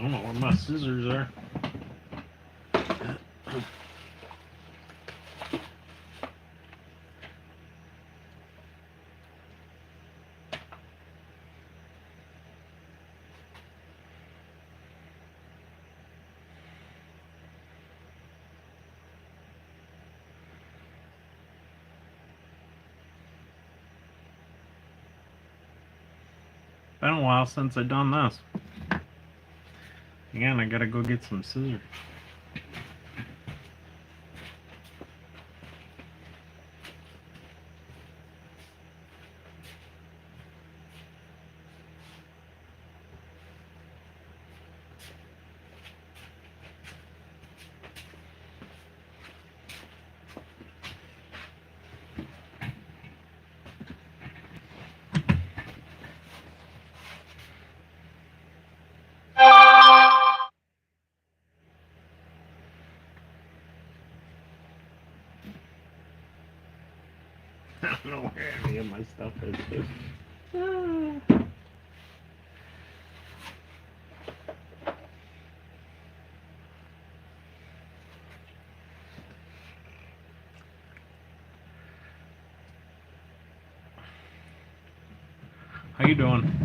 don't know where my scissors are. Been a while since I done this. Again, I gotta go get some scissors. I don't know where any of my stuff is. How you doing?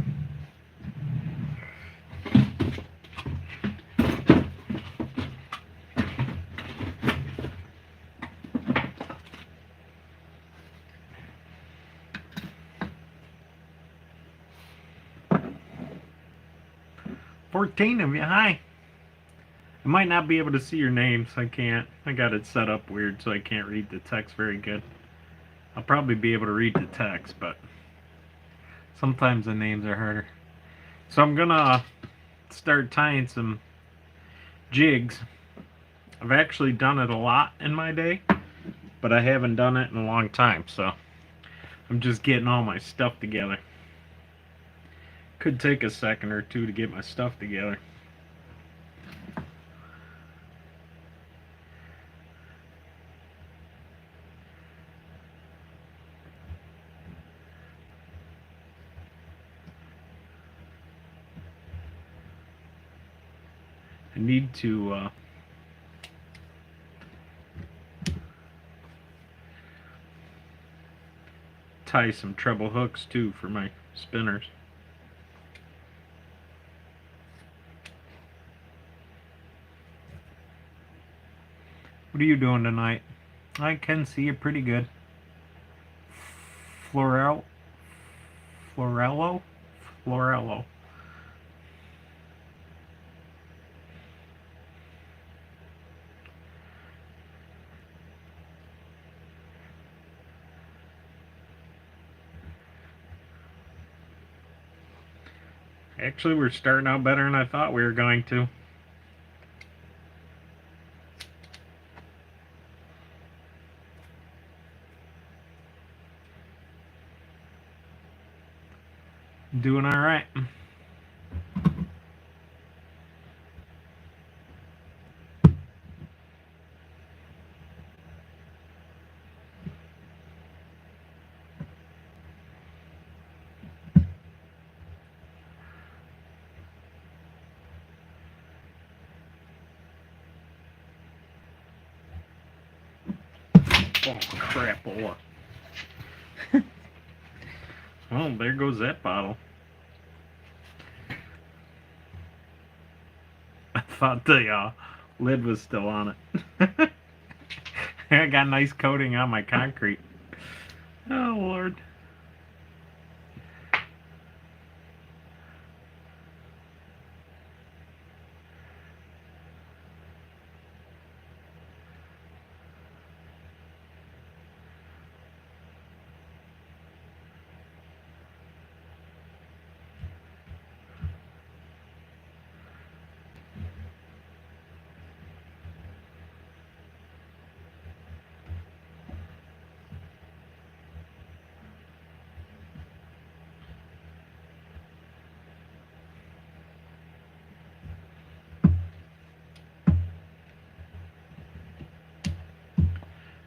$14 of you, hi. I might not be able to see your names. I can't. I got it set up weird so I can't read the text very good. I'll probably be able to read the text, but sometimes the names are harder. So I'm gonna start tying some jigs. I've actually done it a lot in my day, but I haven't done it in a long time, so I'm just getting all my stuff together. Could take a second or two to get my stuff together. I need to tie some treble hooks too for my spinners. What are you doing tonight? I can see you pretty good. Florello? Actually, we're starting out better than I thought we were going to. Doing all right. Oh, crapola. Well, there goes that bottle. I thought the lid was still on it. I got a nice coating on my concrete. Oh, Lord.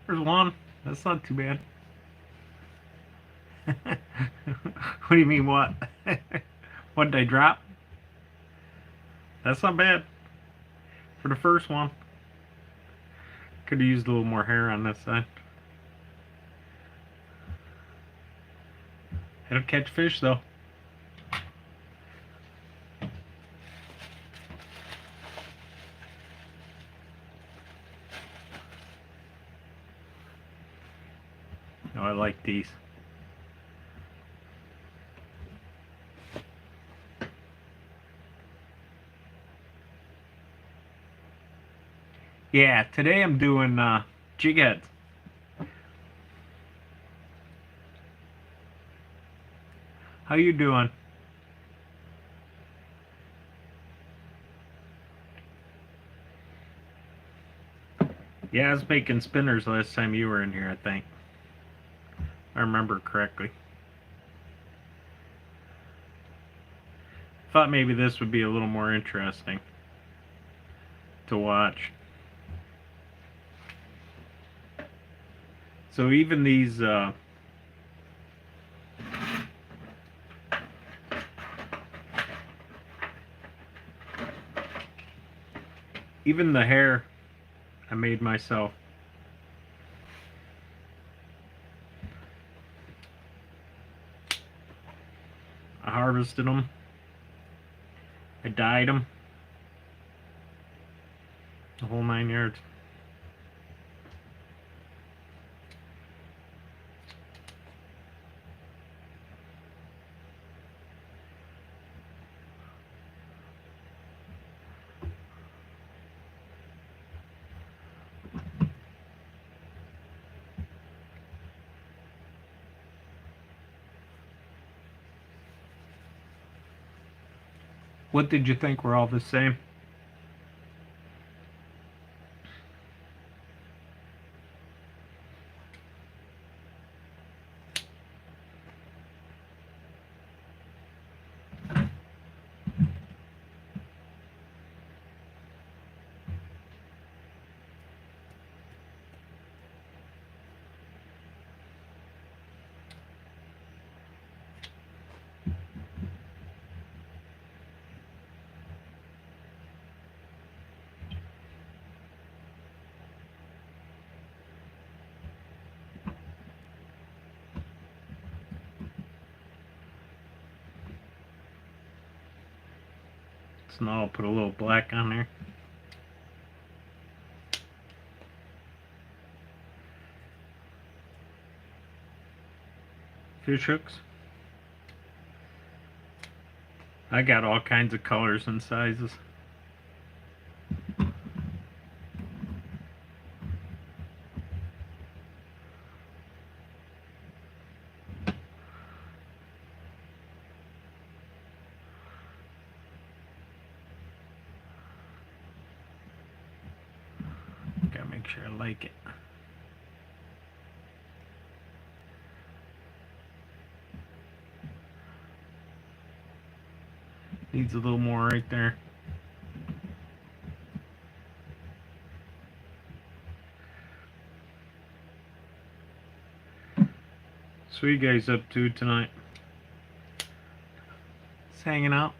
There's one. That's not too bad. What do you mean, what? What did I drop? That's not bad for the first one. Could have used a little more hair on this side. It'll catch fish though. Oh, I like these. Yeah, today I'm doing jig heads. How you doing? Yeah, I was making spinners last time you were in here, I think. I remember correctly. Thought maybe this would be a little more interesting to watch. So even these even the hair I made myself. I harvested them. I dyed them. The whole 9 yards. What did you think were all the same? So now I'll put a little black on there. Fish hooks. I got all kinds of colors and sizes. Gotta make sure I like it. Needs a little more right there. So what are you guys up to tonight? Just hanging out.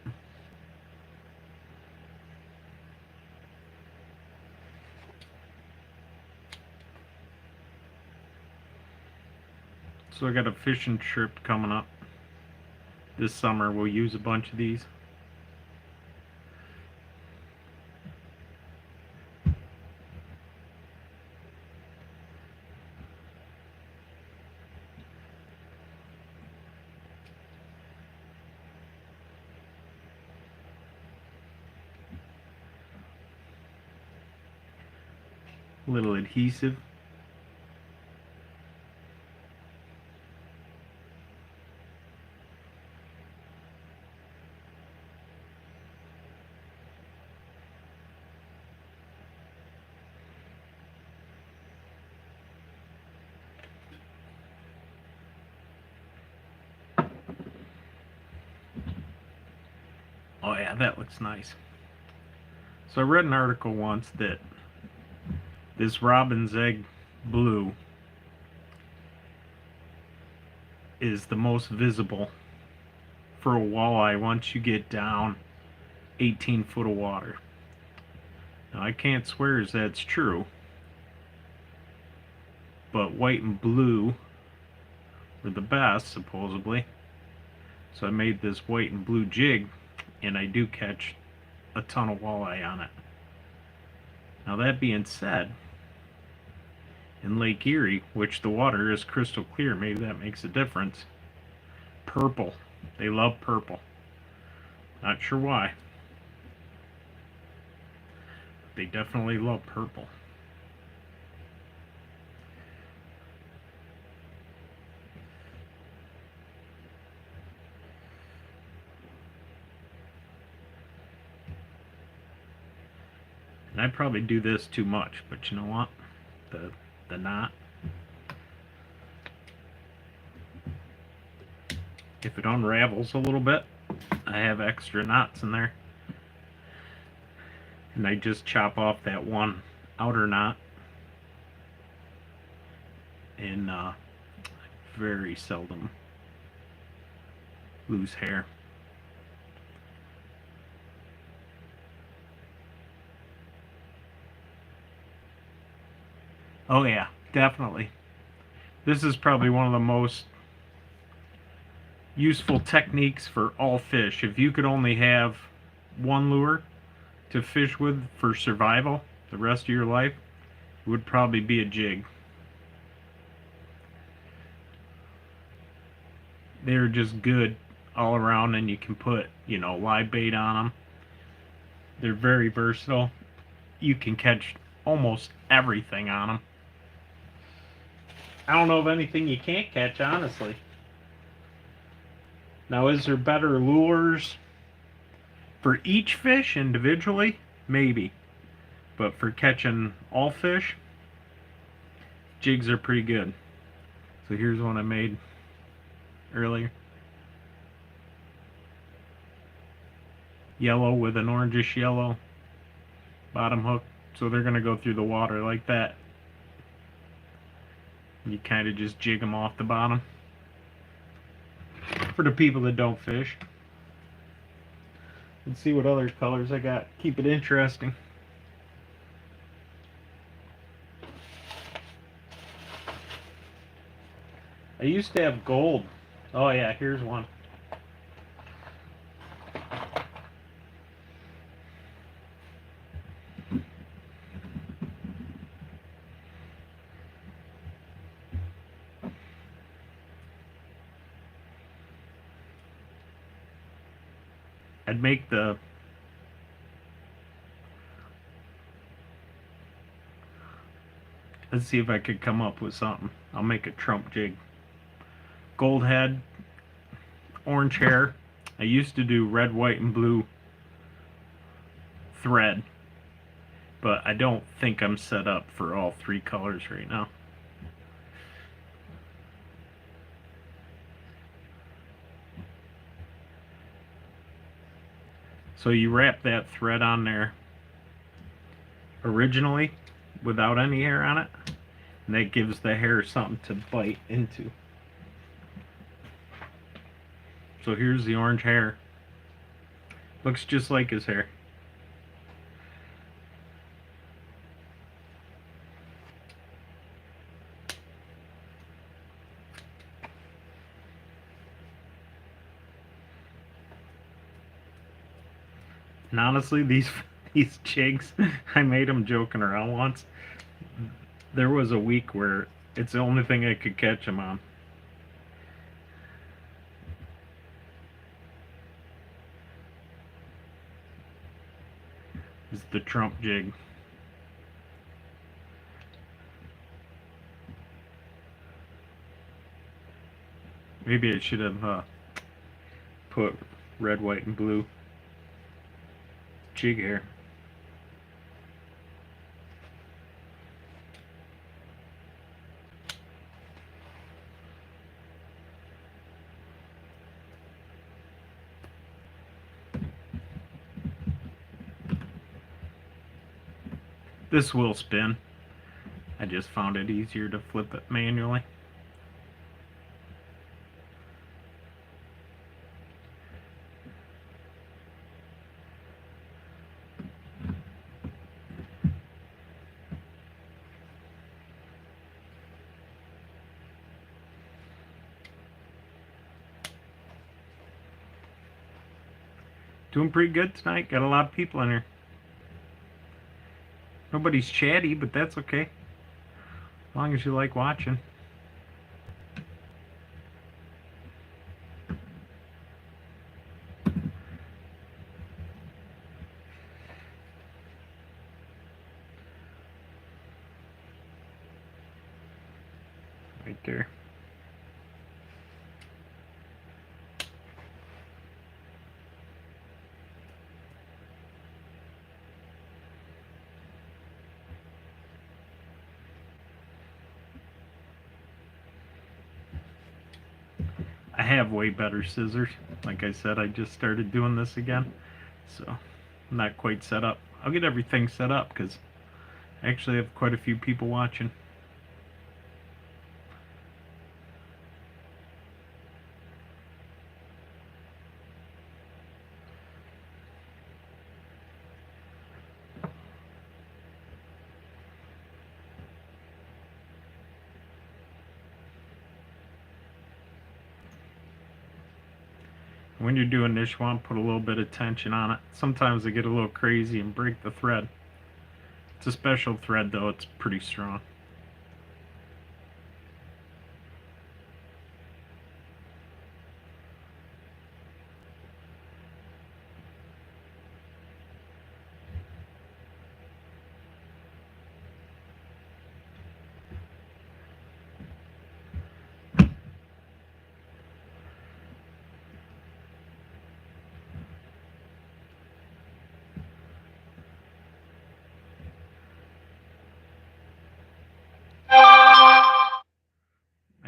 So I got a fishing trip coming up this summer. We'll use a bunch of these. A little adhesive. Oh yeah, that looks nice. So I read an article once that this robin's egg blue is the most visible for a walleye once you get down 18 foot of water. Now I can't swear as that's true, but white and blue were the best, supposedly. So I made this white and blue jig, and I do catch a ton of walleye on it. Now that being said, in Lake Erie, which the water is crystal clear, maybe that makes a difference. Purple. They love purple. Not sure why. They definitely love purple. And I probably do this too much, but you know what? The knot. If it unravels a little bit, I have extra knots in there. And I just chop off that one outer knot. And very seldom lose hair. Oh yeah, definitely. This is probably one of the most useful techniques for all fish. If you could only have one lure to fish with for survival the rest of your life, it would probably be a jig. They're just good all around, and you can put, live bait on them. They're very versatile. You can catch almost everything on them. I don't know of anything you can't catch, honestly. Now, is there better lures for each fish individually? Maybe. But for catching all fish, jigs are pretty good. So here's one I made earlier. Yellow with an orangish yellow bottom hook. So they're going to go through the water like that. You kind of just jig them off the bottom. For the people that don't fish. Let's see what other colors I got. Keep it interesting. I used to have gold. Oh yeah, here's one. I'd make the let's see if I could come up with something. I'll make a Trump jig. Gold head, orange hair. I used to do red, white, and blue thread, but I don't think I'm set up for all three colors right now. So you wrap that thread on there originally without any hair on it, and that gives the hair something to bite into. So here's the orange hair. Looks just like his hair. And honestly, these jigs, I made them joking around once. There was a week where it's the only thing I could catch them on. Is the Trump jig. Maybe I should have put red, white, and blue jig hair. This will spin. I just found it easier to flip it manually. Doing pretty good tonight. Got a lot of people in here. Nobody's chatty, but that's okay. As long as you like watching. Right there. I have way better scissors. Like I said, I just started doing this again, so I'm not quite set up. I'll get everything set up because I actually have quite a few people watching. When you're doing this, you want to put a little bit of tension on it. Sometimes they get a little crazy and break the thread. It's a special thread though, it's pretty strong.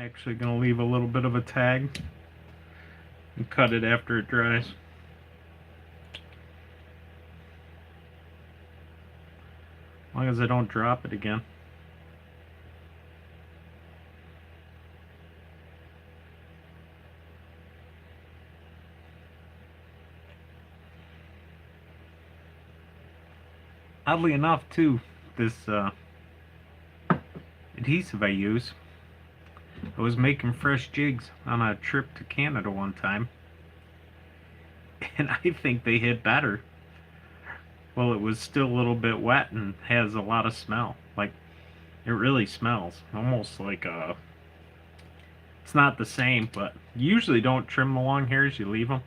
Actually going to leave a little bit of a tag and cut it after it dries. As long as I don't drop it again. Oddly enough too, this adhesive I use, I was making fresh jigs on a trip to Canada one time, and I think they hit better. Well, it was still a little bit wet and has a lot of smell. Like, it really smells. Almost like a... It's not the same, but you usually don't trim the long hairs, you leave them.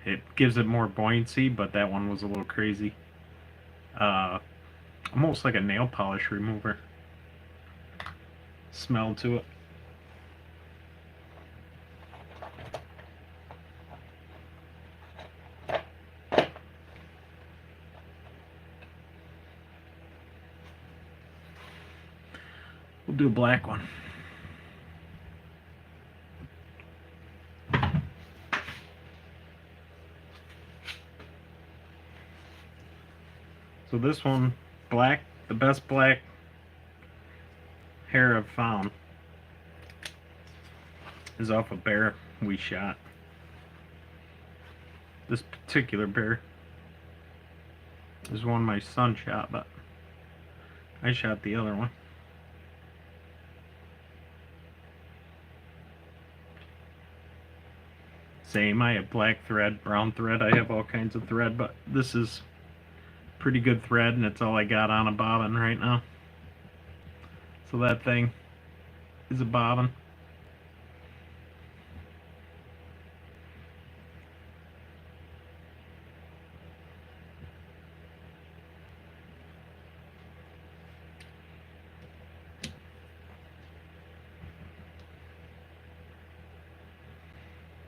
It gives it more buoyancy, but that one was a little crazy. Almost like a nail polish remover smell to it. We'll do a black one. So this one, black, the best black hair I've found is off a bear we shot. This particular bear is one my son shot, but I shot the other one. Same, I have black thread, brown thread, I have all kinds of thread, but this is pretty good thread and it's all I got on a bobbin right now. So that thing is a bobbin.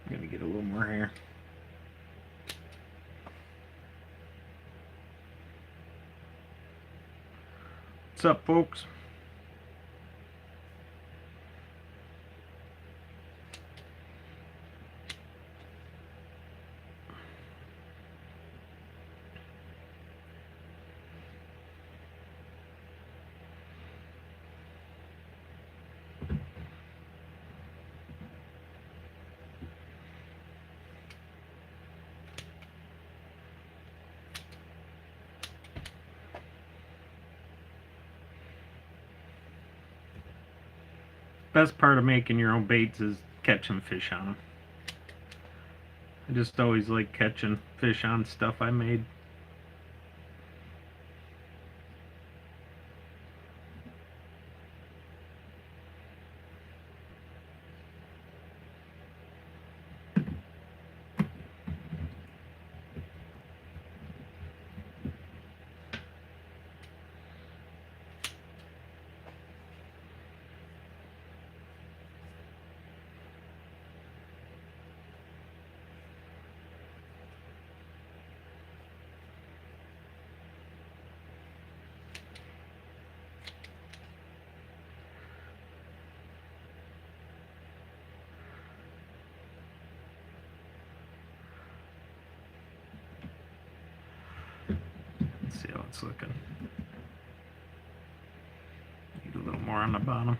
I'm gonna get a little more hair. What's up, folks? Best part of making your own baits is catching fish on them. I just always like catching fish on stuff I made. Let's see how it's looking. Need a little more on the bottom.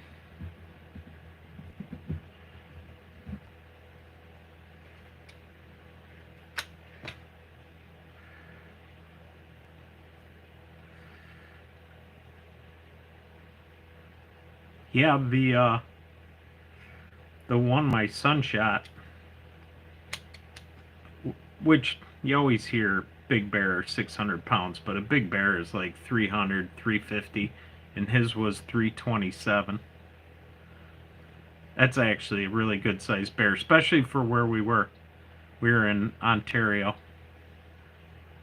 Yeah, the one my son shot, which you always hear big bear 600 pounds, but a big bear is like 300, 350, and his was 327. That's actually a really good sized bear, especially for where we were. We were in Ontario.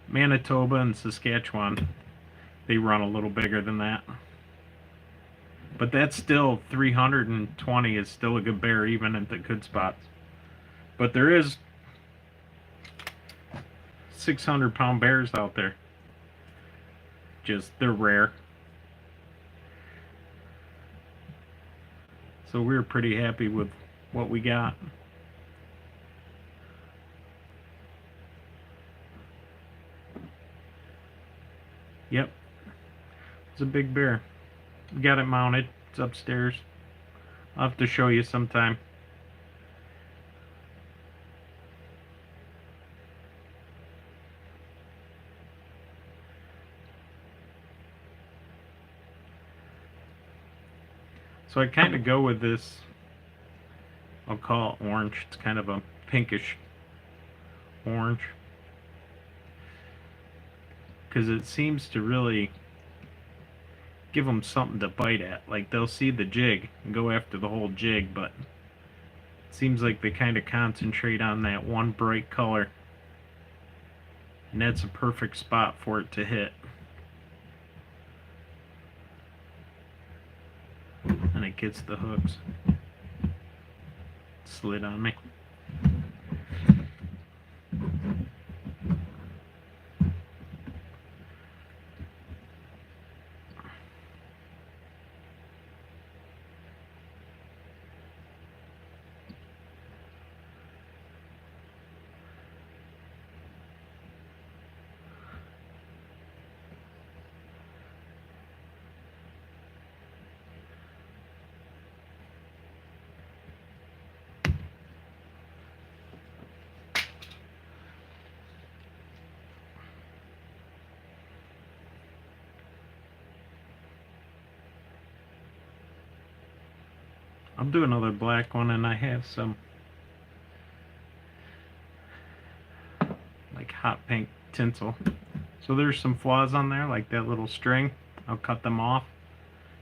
Manitoba and Saskatchewan, they run a little bigger than that. But that's still 320 is still a good bear even at the good spots. But there is 600-pound bears out there. Just they're rare. So we were pretty happy with what we got. Yep. It's a big bear. We got it mounted. It's upstairs. I'll have to show you sometime. So I kind of go with this, I'll call it orange. It's kind of a pinkish orange, because it seems to really give them something to bite at. Like they'll see the jig and go after the whole jig, but it seems like they kind of concentrate on that one bright color, and that's a perfect spot for it to hit. And it gets the hooks. Slid on me. I'll do another black one, and I have some like hot pink tinsel. So there's some flaws on there, like that little string. I'll cut them off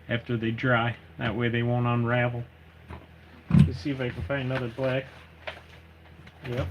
after they dry. That way they won't unravel. Let's see if I can find another black. Yep.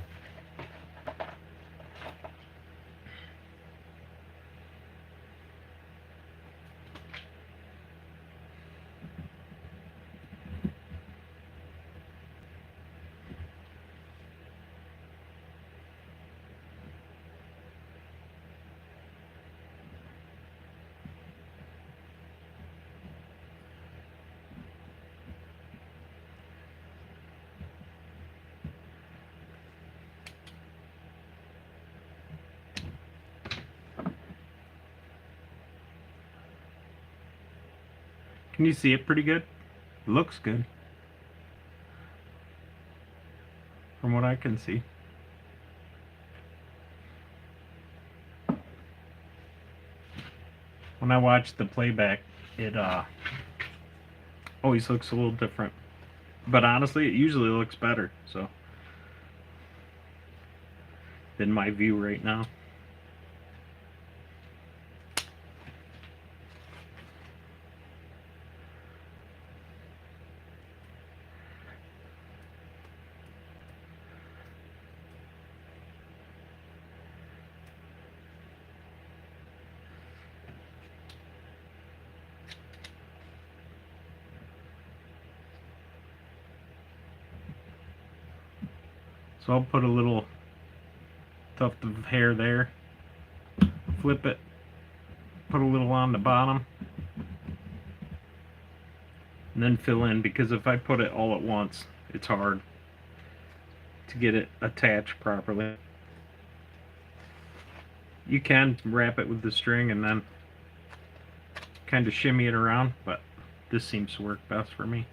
Can you see it pretty good? It looks good. From what I can see. When I watch the playback, it always looks a little different. But honestly, it usually looks better, so. than my view right now. So I'll put a little tuft of hair there, flip it, put a little on the bottom, and then fill in, because if I put it all at once, it's hard to get it attached properly. You can wrap it with the string and then kind of shimmy it around, but this seems to work best for me.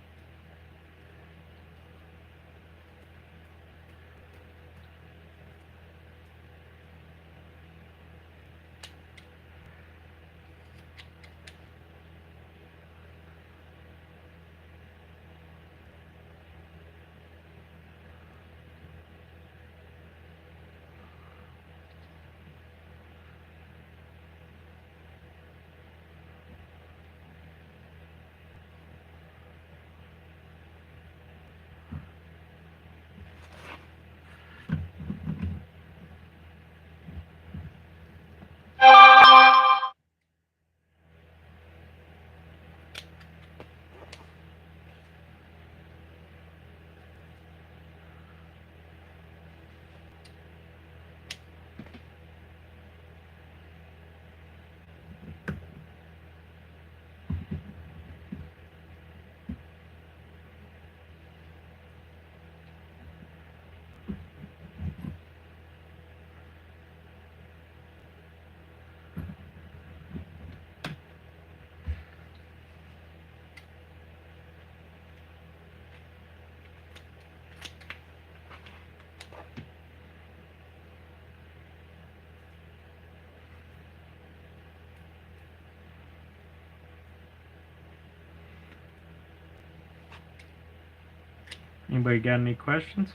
Anybody got any questions?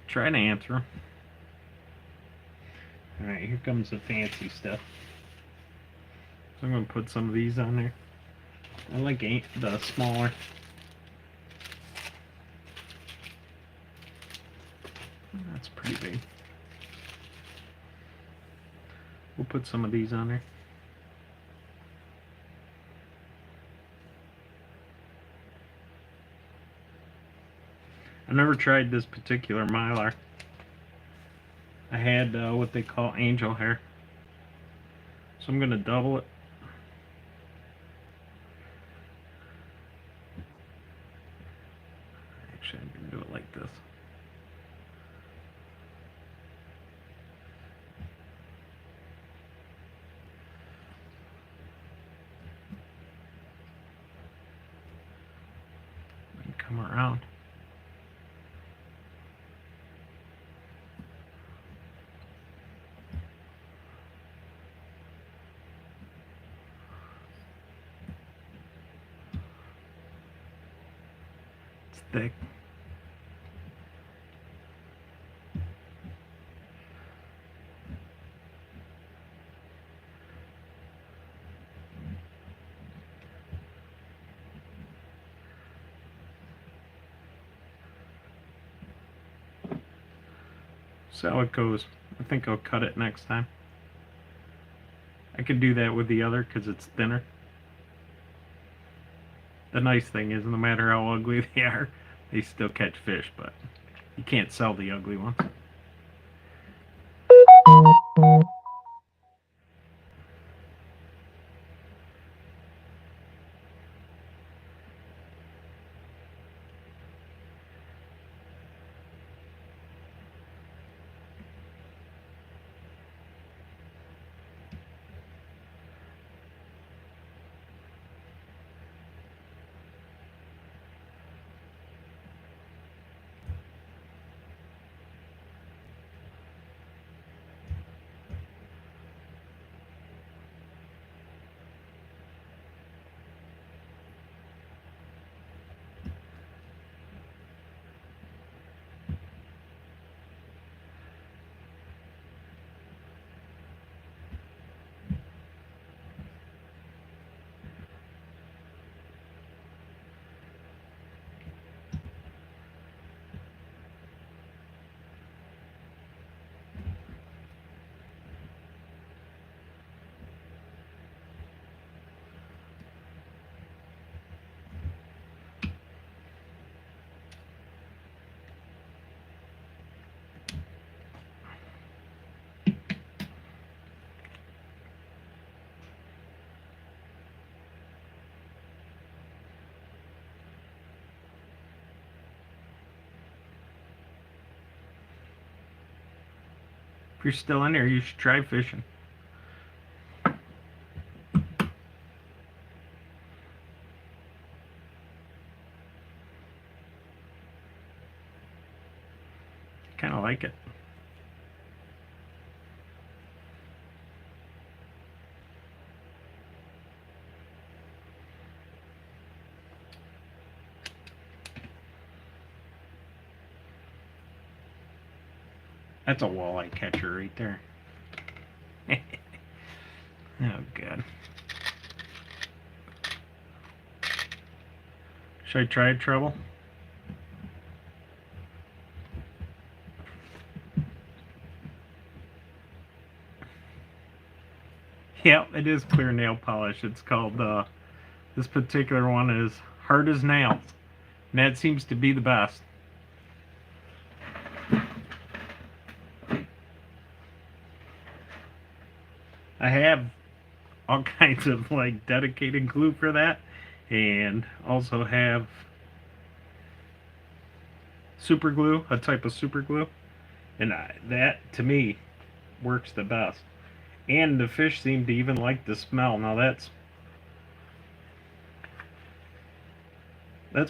Try to answer them. Alright, here comes the fancy stuff. So I'm going to put some of these on there. I like the smaller. That's pretty big. We'll put some of these on there. I've never tried this particular mylar. I had what they call angel hair. So I'm going to double it. Actually, I'm going to do it like this. And come around. It's thick. See how it goes. I think I'll cut it next time. I could do that with the other because it's thinner. The nice thing is, no matter how ugly they are, they still catch fish, but you can't sell the ugly ones. If you're still in there, you should try fishing. Kind of like it. That's a walleye catcher right there. Oh, God. Should I try treble? Yep, it is clear nail polish. It's called, this particular one is hard as nails. And that seems to be the best. I have all kinds of like dedicated glue for that, and also have super glue, a type of super glue, and that to me works the best. And the fish seem to even like the smell. Now that's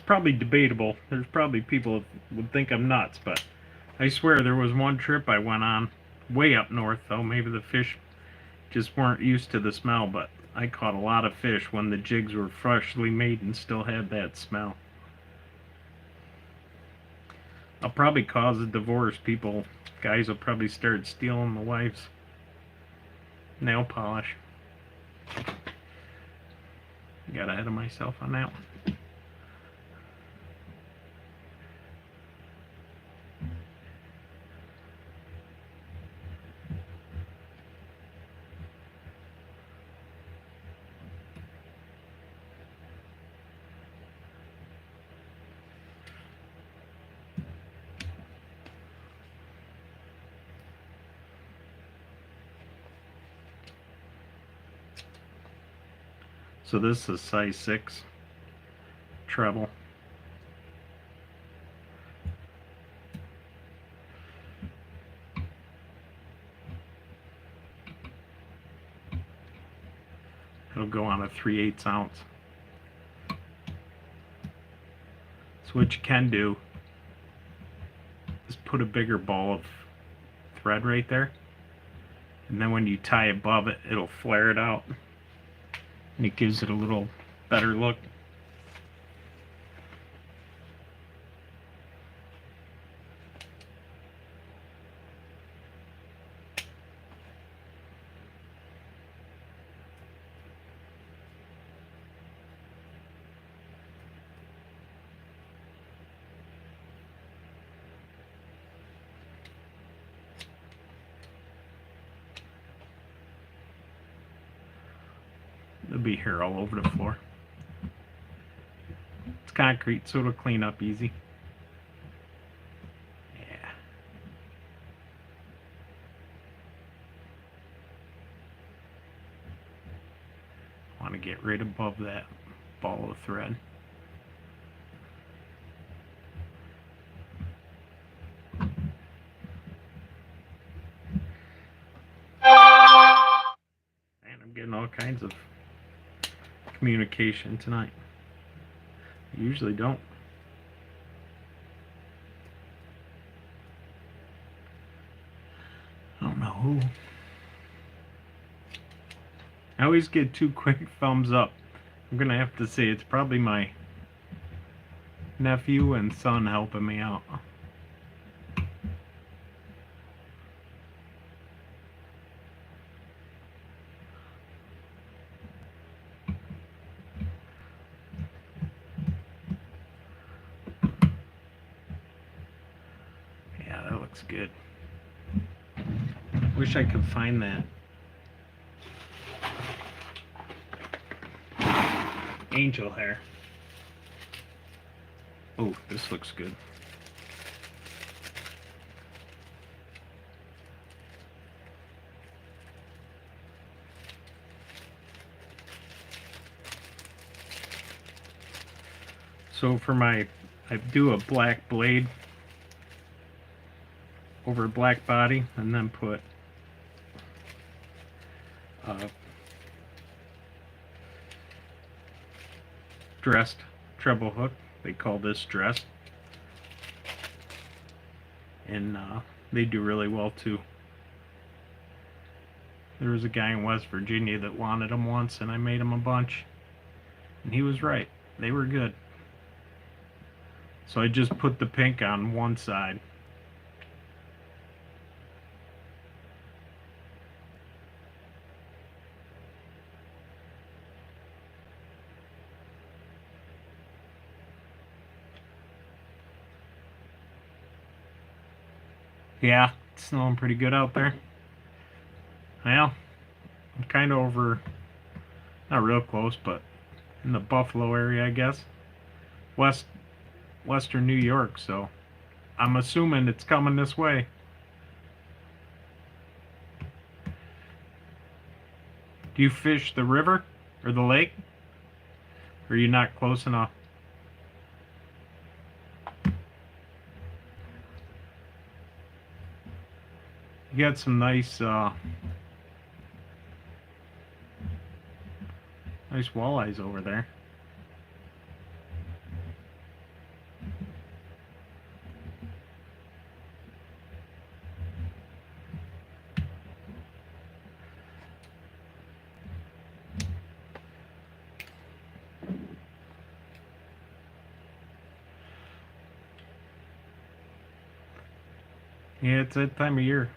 probably debatable. There's probably people that would think I'm nuts, but I swear there was one trip I went on way up north, though maybe the fish just weren't used to the smell, but I caught a lot of fish when the jigs were freshly made and still had that smell. I'll probably cause a divorce. Guys will probably start stealing the wife's nail polish. Got ahead of myself on that one. So this is size 6 treble. It'll go on a 3/8 ounce. So what you can do is put a bigger ball of thread right there, and then when you tie above it, it'll flare it out, and it gives it a little better look. It'll be hair all over the floor. It's concrete, so it'll clean up easy. Yeah. I want to get right above that ball of thread. And I'm getting all kinds of communication tonight. I usually don't. I don't know who. I always get 2 quick thumbs up. I'm gonna have to say it's probably my nephew and son helping me out. Looks good. Wish I could find that angel hair. Oh, this looks good. So for I do a black blade over a black body, and then put uh, dressed treble hook. They call this dressed, and they do really well too. There was a guy in West Virginia that wanted them once, and I made him a bunch, and he was right. They were good. So I just put the pink on one side. Yeah, it's snowing pretty good out there. Well, I'm kind of over, not real close, but in the Buffalo area, I guess. Western New York, so I'm assuming it's coming this way. Do you fish the river or the lake? Or are you not close enough? You got some nice nice walleyes over there. Yeah, it's that time of year.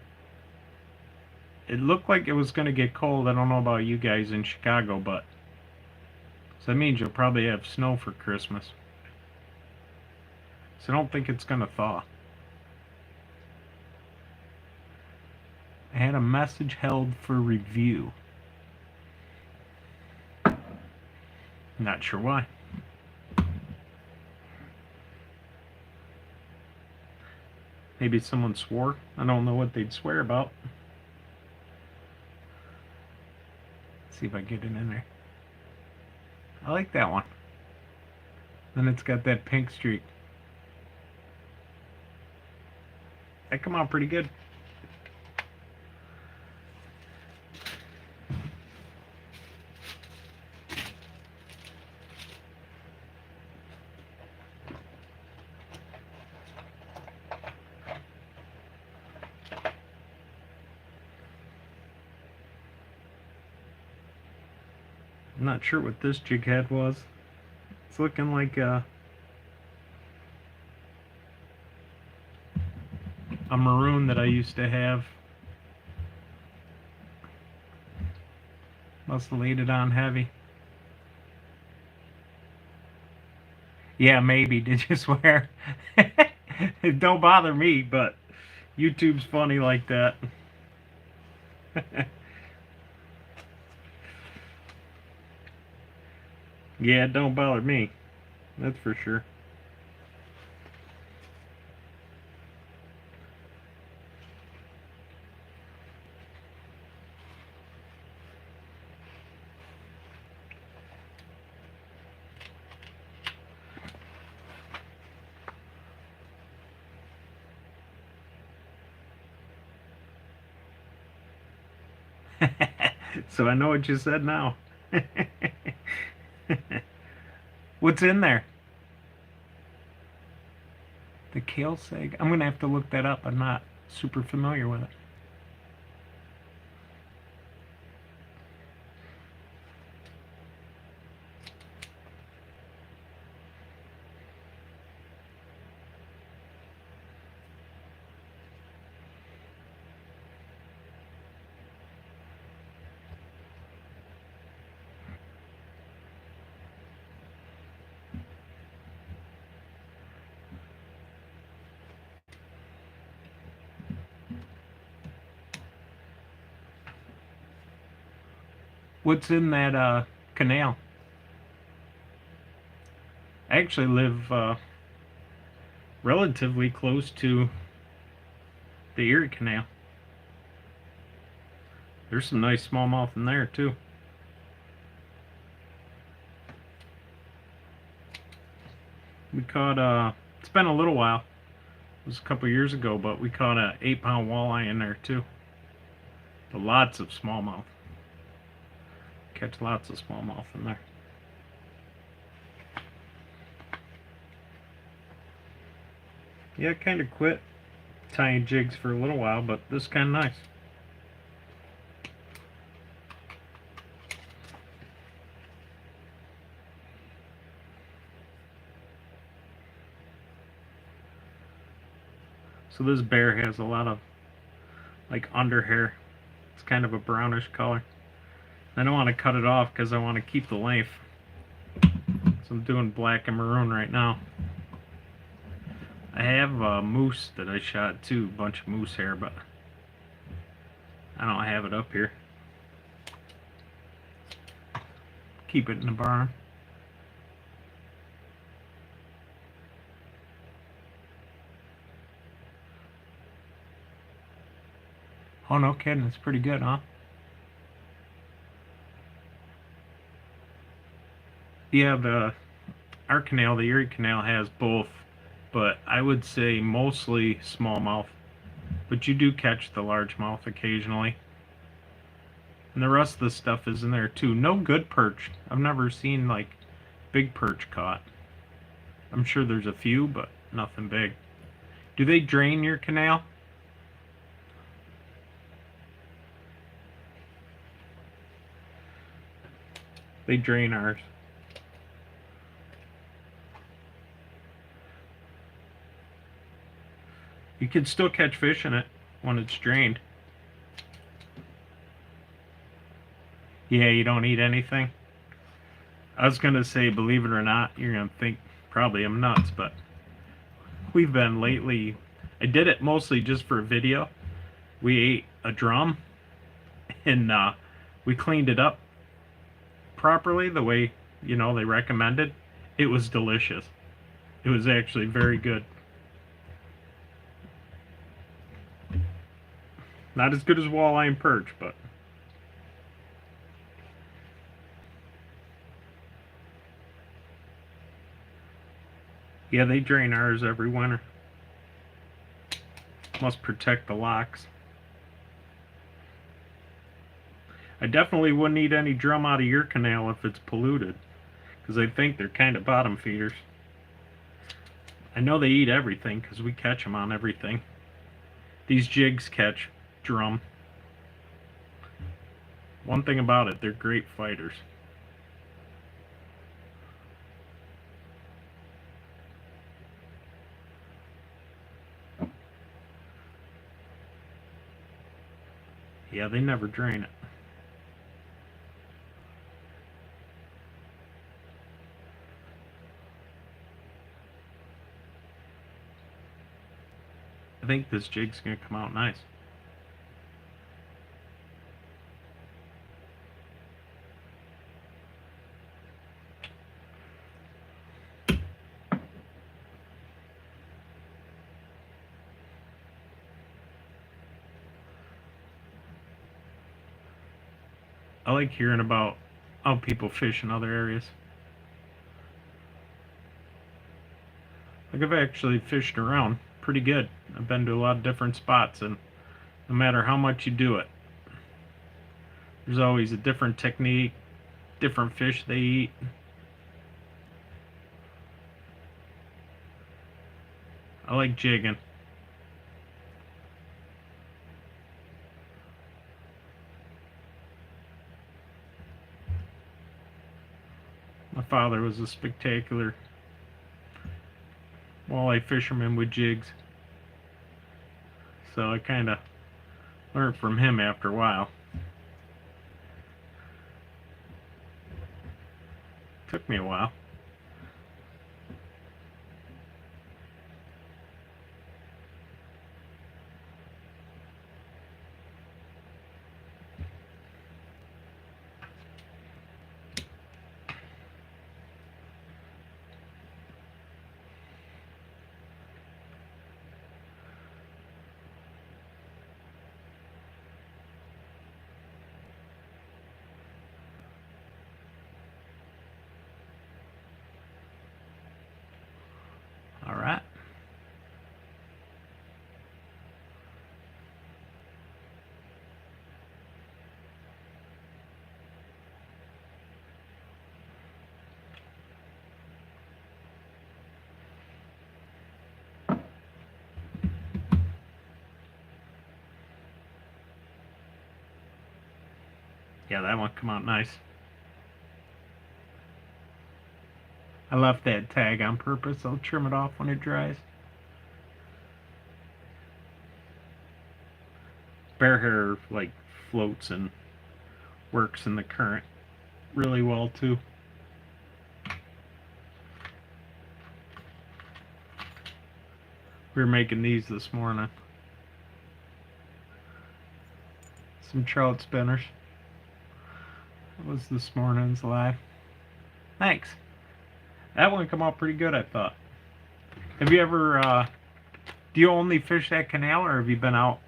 It looked like it was going to get cold. I don't know about you guys in Chicago, but so that means you'll probably have snow for Christmas. So I don't think it's going to thaw. I had a message held for review. Not sure why. Maybe someone swore. I don't know what they'd swear about. Let's see if I get it in there. I like that one. Then it's got that pink streak. That come out pretty good. I'm not sure what this jig head was. It's looking like a maroon that I used to have. Must have laid it on heavy. Yeah, maybe. Did you swear? It don't bother me, but YouTube's funny like that. Yeah, it don't bother me. That's for sure. So I know what you said now. What's in there? The kale sag? I'm going to have to look that up. I'm not super familiar with it. What's in that canal? I actually live relatively close to the Erie Canal. There's some nice smallmouth in there too. We caught it's been a little while. It was a couple years ago, but we caught a 8-pound walleye in there too. But lots of smallmouth. Catch lots of smallmouth in there. Yeah, I kind of quit tying jigs for a little while, but this is kind of nice. So this bear has a lot of like under hair. It's kind of a brownish color. I don't want to cut it off because I want to keep the length. So I'm doing black and maroon right now. I have a moose that I shot too, a bunch of moose hair, but I don't have it up here. Keep it in the barn. Oh, no kidding, it's pretty good, huh? Yeah, our canal, the Erie Canal, has both, but I would say mostly smallmouth. But you do catch the largemouth occasionally. And the rest of the stuff is in there too. No good perch. I've never seen like big perch caught. I'm sure there's a few, but nothing big. Do they drain your canal? They drain ours. You can still catch fish in it when it's drained. Yeah, you don't eat anything. I was gonna say, believe it or not, you're gonna think probably I'm nuts, but we've been lately. I did it mostly just for a video. We ate a drum, and we cleaned it up properly the way they recommended. It was delicious. It was actually very good. Not as good as walleye and perch, but yeah, they drain ours every winter. Must protect the locks. I definitely wouldn't eat any drum out of your canal if it's polluted, because I think they're kind of bottom feeders. I know they eat everything because we catch them on everything. These jigs catch drum. One thing about it, they're great fighters. Yeah, they never drain it. I think this jig's gonna come out nice. I like hearing about how people fish in other areas. Like, I've actually fished around pretty good. I've been to a lot of different spots, and no matter how much you do it, there's always a different technique, different fish they eat. I like jigging. My father was a spectacular walleye fisherman with jigs, so I kind of learned from him after a while. Took me a while. Yeah, that one come out nice. I left that tag on purpose. I'll trim it off when it dries. Bear hair like floats and works in the current really well too. We were making these this morning. Some trout spinners. That was this morning's live. Thanks. That one come out pretty good, I thought. Have you ever, do you only fish that canal or have you been out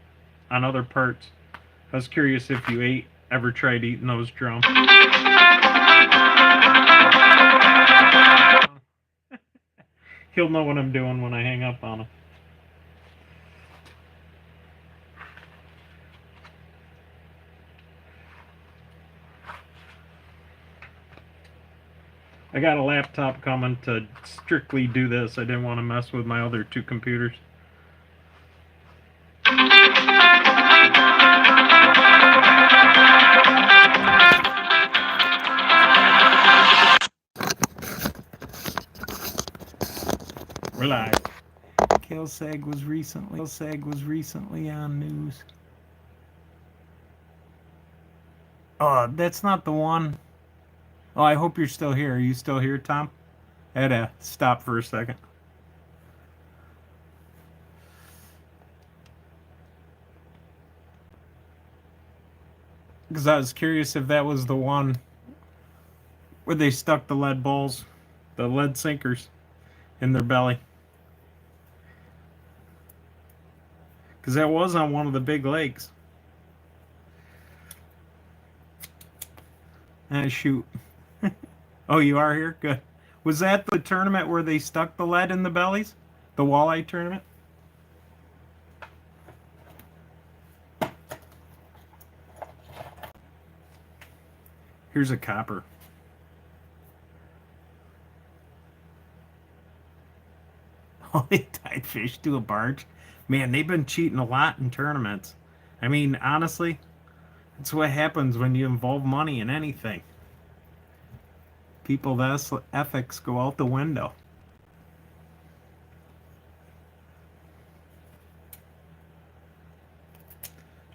on other parts? I was curious if you ever tried eating those drums. He'll know what I'm doing when I hang up on him. I got a laptop coming to strictly do this. I didn't want to mess with my other two computers. We're live. Kale Sag was recently on news. Oh, that's not the one. Oh, I hope you're still here. Are you still here, Tom? I had to stop for a second. Because I was curious if that was the one where they stuck the lead balls, the lead sinkers, in their belly. Because that was on one of the big lakes. Shoot. Oh, you are here? Good. Was that the tournament where they stuck the lead in the bellies? The walleye tournament? Here's a copper. Oh, they tied fish to a barge. Man, they've been cheating a lot in tournaments. I mean, honestly, that's what happens when you involve money in anything. People's ethics go out the window.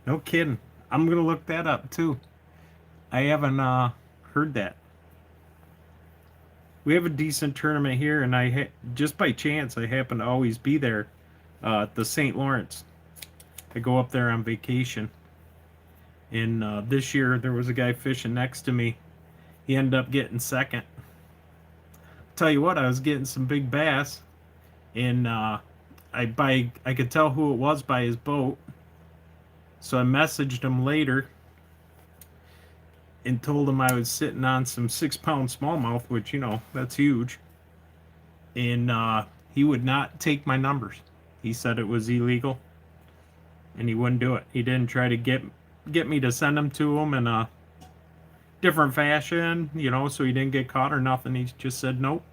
No kidding. I'm going to look that up, too. I haven't heard that. We have a decent tournament here, and just by chance, I happen to always be there at the St. Lawrence. I go up there on vacation. And this year, there was a guy fishing next to me. He ended up getting second. Tell you what, I was getting some big bass, and I could tell who it was by his boat. So I messaged him later and told him I was sitting on some 6-pound smallmouth, which, you know, that's huge. And he would not take my numbers. He said it was illegal, and he wouldn't do it. He didn't try to get me to send them to him in a different fashion, you know, so he didn't get caught or nothing. He just said nope.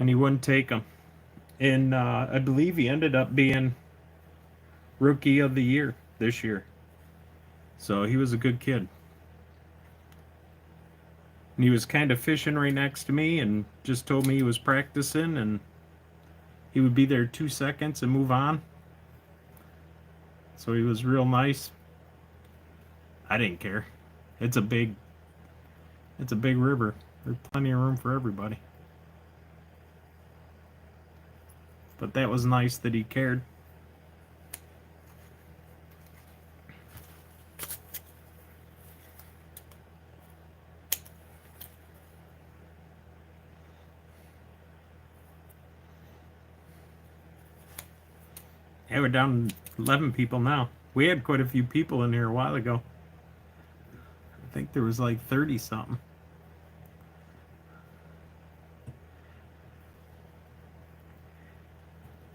And he wouldn't take them. And I believe he ended up being Rookie of the Year this year. So he was a good kid. And he was kind of fishing right next to me and just told me he was practicing and he would be there 2 seconds and move on. So he was real nice. I didn't care. It's a big river. There's plenty of room for everybody. But that was nice that he cared. Yeah, we're down 11 people now. We had quite a few people in here a while ago. I think there was like 30 something.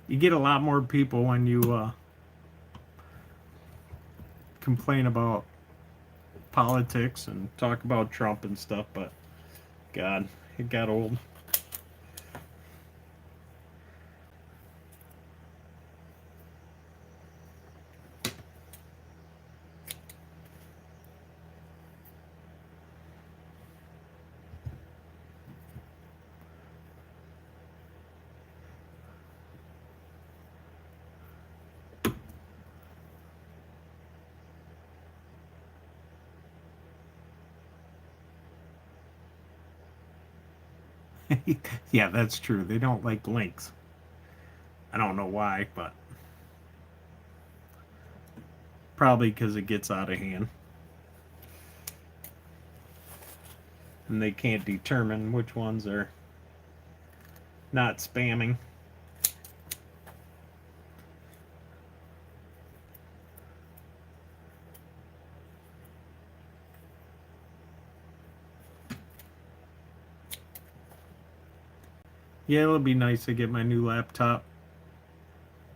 You get a lot more people when you complain about politics and talk about Trump and stuff, but God, it got old. Yeah, that's true. They don't like lynx. I don't know why, but probably because it gets out of hand. And they can't determine which ones are not spamming. Yeah, it'll be nice to get my new laptop.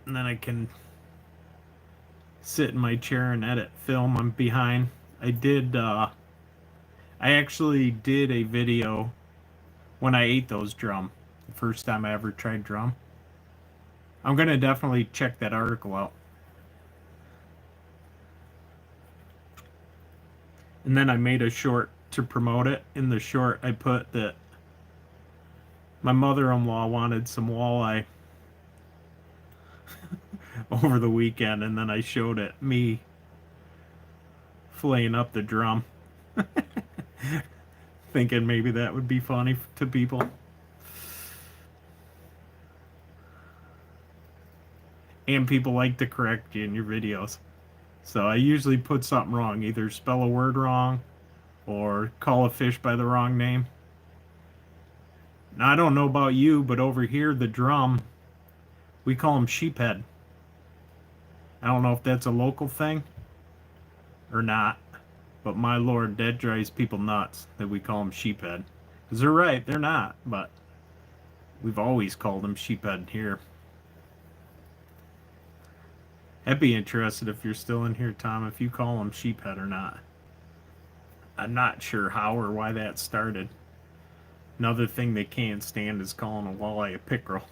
And then I can sit in my chair and edit film. I'm behind. I actually did a video when I ate those drum. The first time I ever tried drum. I'm gonna definitely check that article out. And then I made a short to promote it. In the short, I put that my mother-in-law wanted some walleye over the weekend, and then I showed it me filleting up the drum, thinking maybe that would be funny to people. And people like to correct you in your videos. So I usually put something wrong, either spell a word wrong or call a fish by the wrong name. Now, I don't know about you, but over here, the drum, we call him sheephead. I don't know if that's a local thing or not, but my lord, that drives people nuts that we call him sheephead. Because they're right, they're not, but we've always called him sheephead here. I'd be interested if you're still in here, Tom, if you call him sheephead or not. I'm not sure how or why that started. Another thing they can't stand is calling a walleye a pickerel.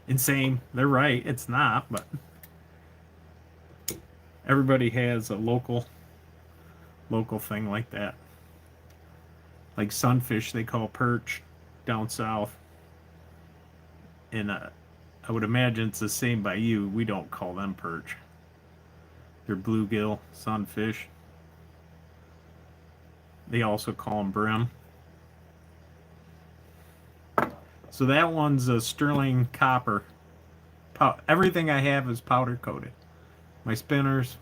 Insane. They're right. It's not, but everybody has a local thing like that. Like sunfish, they call perch down south, and I would imagine it's the same by you. We don't call them perch. They're bluegill sunfish. They also call them brim. So that one's a sterling copper. Everything I have is powder coated. My spinners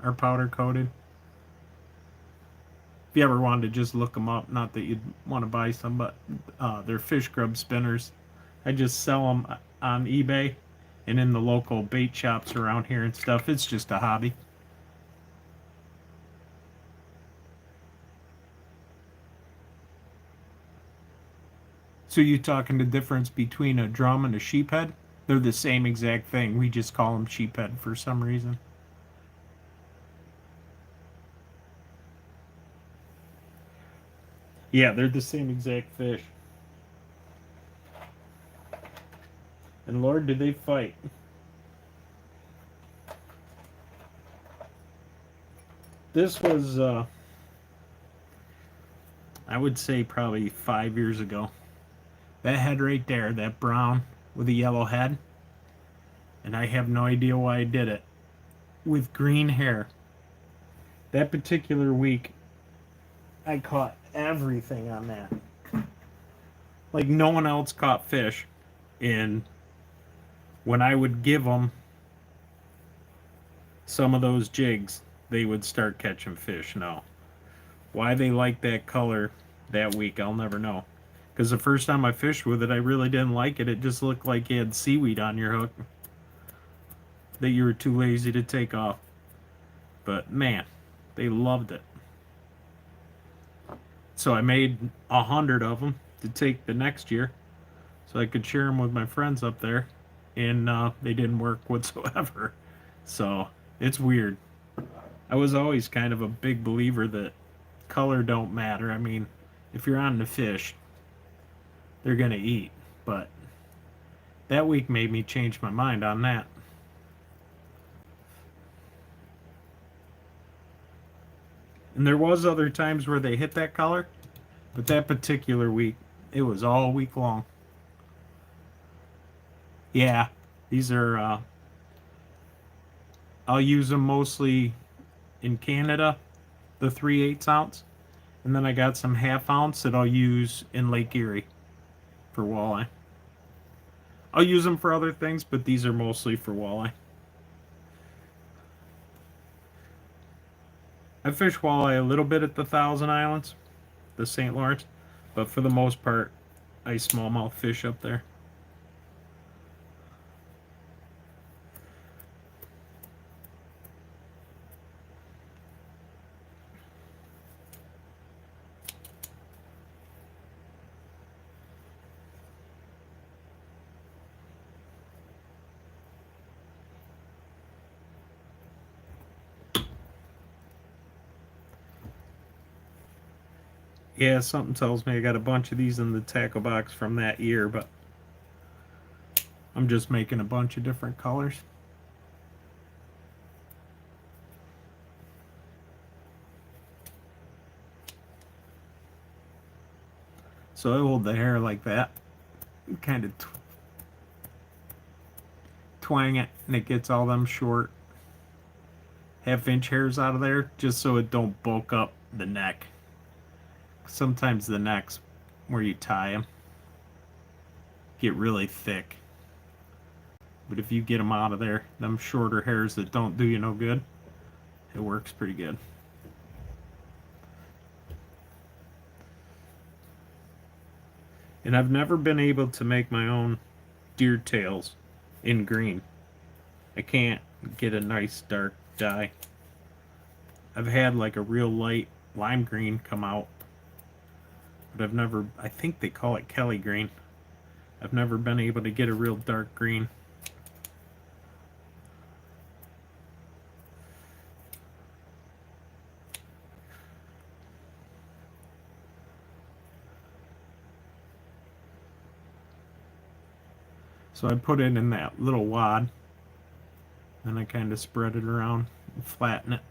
are powder coated. If you ever wanted to just look them up, not that you'd want to buy some, but they're fish grub spinners. I just sell them on eBay and in the local bait shops around here and stuff. It's just a hobby. So you talking the difference between a drum and a sheephead? They're the same exact thing. We just call them sheephead for some reason. Yeah, they're the same exact fish. And Lord, did they fight. This was, I would say, probably 5 years ago. That head right there, that brown with a yellow head, and I have no idea why I did it, with green hair. That particular week, I caught everything on that. Like no one else caught fish. And when I would give them some of those jigs, they would start catching fish. Now, why they like that color that week, I'll never know. Because the first time I fished with it, I really didn't like it. It just looked like you had seaweed on your hook that you were too lazy to take off. But man, they loved it. So I made 100 of them to take the next year so I could share them with my friends up there. And they didn't work whatsoever. So it's weird. I was always kind of a big believer that color don't matter. I mean, if you're on the fish, they're going to eat. But that week made me change my mind on that. And there was other times where they hit that color, but that particular week, it was all week long. Yeah, these are, I'll use them mostly in Canada, the 3/8 ounce. And then I got some 1/2 ounce that I'll use in Lake Erie for walleye. I'll use them for other things, but these are mostly for walleye. I fish walleye a little bit at the Thousand Islands, the St. Lawrence, but for the most part, I smallmouth fish up there. Yeah, something tells me I got a bunch of these in the tackle box from that year, but I'm just making a bunch of different colors. So I hold the hair like that, kind of twang it, and it gets all them short 1/2 inch hairs out of there, just so it don't bulk up the neck. Sometimes the necks, where you tie them, get really thick. But if you get them out of there, them shorter hairs that don't do you no good, it works pretty good. And I've never been able to make my own deer tails in green. I can't get a nice dark dye. I've had like a real light lime green come out, but I've never, I think they call it Kelly green. I've never been able to get a real dark green. So I put it in that little wad, then I kind of spread it around and flatten it.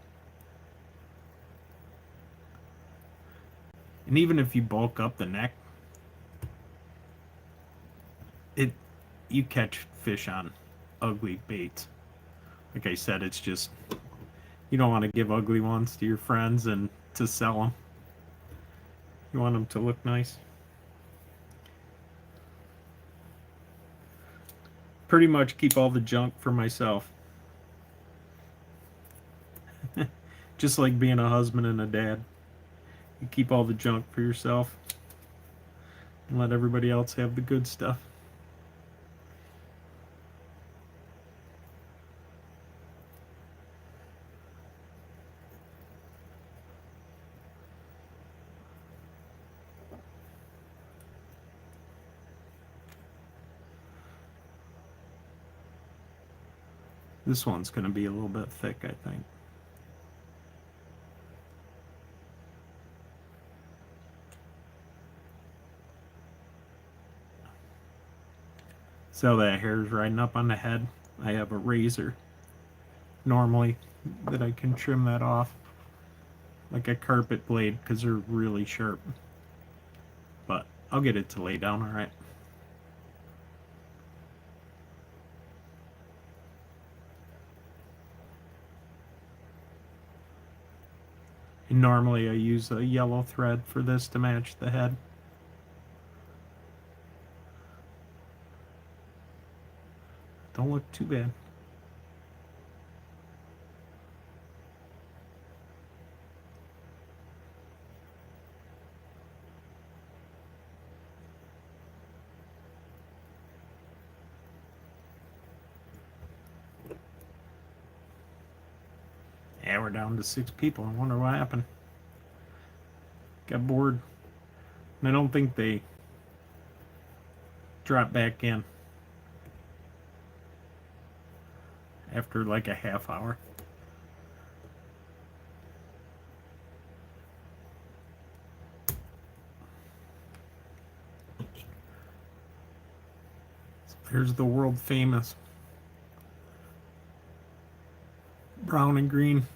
And even if you bulk up the neck, you catch fish on ugly baits. Like I said, it's just, you don't want to give ugly ones to your friends and to sell them. You want them to look nice. Pretty much keep all the junk for myself. Just like being a husband and a dad. You keep all the junk for yourself and let everybody else have the good stuff. This one's going to be a little bit thick, I think. So that hair's riding up on the head. I have a razor normally that I can trim that off, like a carpet blade, because they're really sharp. But I'll get it to lay down all right. And normally I use a yellow thread for this to match the head. Don't look too bad. Yeah, we're down to 6 people. I wonder what happened. Got bored. And I don't think they dropped back in after like a half hour. Here's the world famous brown and green.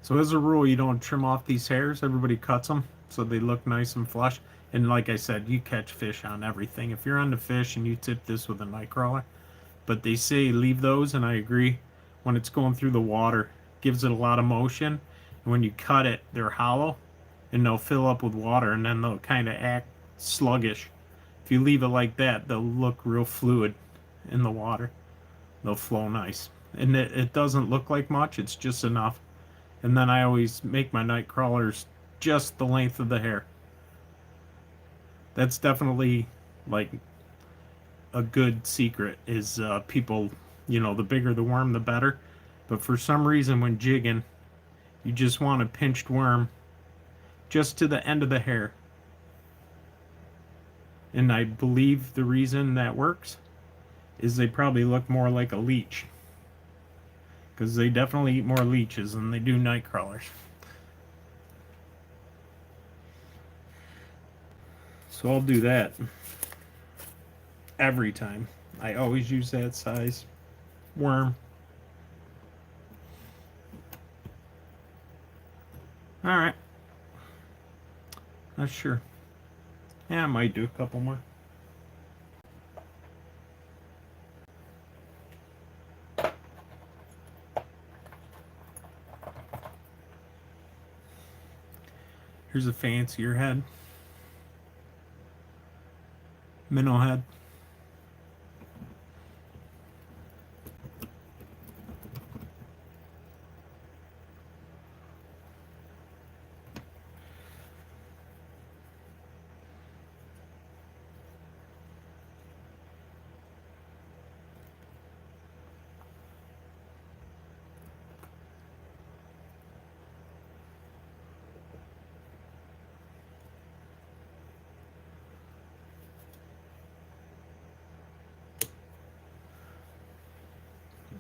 So as a rule, you don't trim off these hairs. Everybody cuts them so they look nice and flush. And like I said, you catch fish on everything. If you're on the fish and you tip this with a night crawler, but they say leave those, and I agree. When it's going through the water, gives it a lot of motion. When you cut it, they're hollow and they'll fill up with water and then they'll kind of act sluggish. If you leave it like that, they'll look real fluid in the water. They'll flow nice. And it doesn't look like much, it's just enough. And then I always make my night crawlers just the length of the hair. That's definitely like a good secret is people, the bigger the worm, the better. But for some reason, when jigging, you just want a pinched worm just to the end of the hair. And I believe the reason that works is they probably look more like a leech. Because they definitely eat more leeches than they do night crawlers. So I'll do that every time. I always use that size worm. Alright. Not sure. Yeah, I might do a couple more. Here's a fancier head. Minnow head.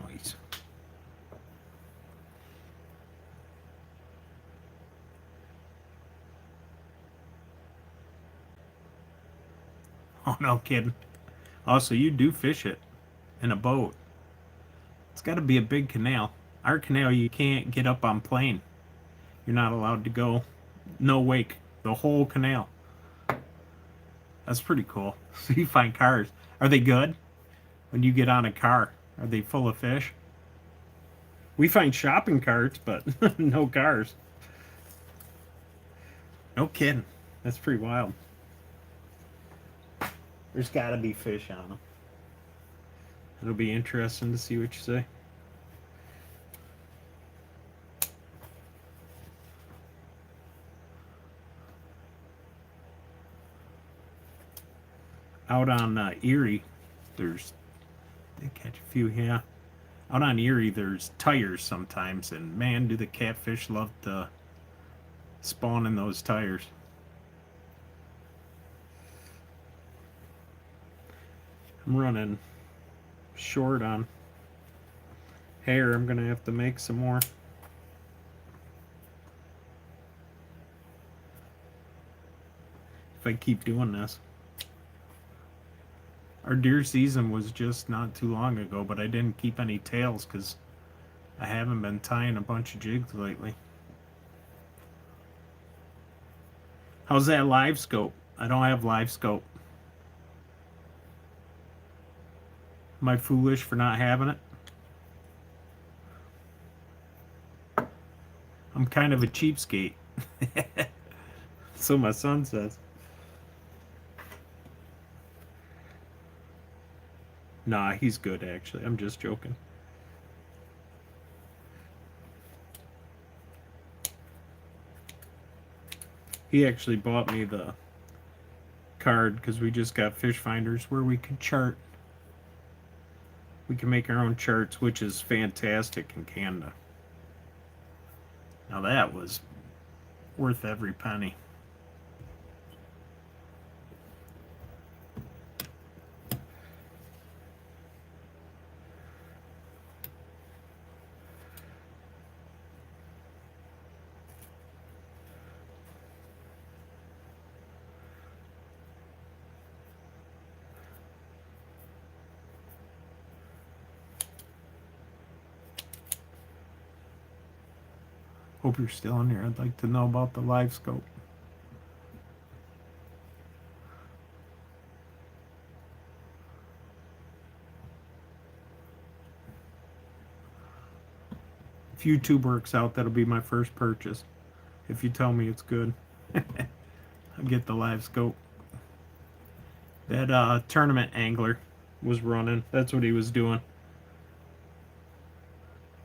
Nice. Oh, no kidding. Also, you do fish it in a boat. It's got to be a big canal. Our canal, you can't get up on plane. You're not allowed to go. No wake. The whole canal. That's pretty cool. So you find cars. Are they good? When you get on a car, are they full of fish? We find shopping carts, but no cars. No kidding. That's pretty wild. There's got to be fish on them. It'll be interesting to see what you say. Out on Erie, they catch a few, yeah. Out on Erie, there's tires sometimes, and man, do the catfish love to spawn in those tires. I'm running short on hair. I'm gonna have to make some more. If I keep doing this. Our deer season was just not too long ago, but I didn't keep any tails because I haven't been tying a bunch of jigs lately. How's that live scope? I don't have live scope. Am I foolish for not having it? I'm kind of a cheapskate. So my son says. Nah, he's good actually. I'm just joking. He actually bought me the card because we just got fish finders where we could chart. We can make our own charts, which is fantastic in Canada. Now that was worth every penny. Hope you're still in here. I'd like to know about the live scope. If YouTube works out, that'll be my first purchase. If you tell me it's good, I'll get the live scope. That tournament angler was running. That's what he was doing.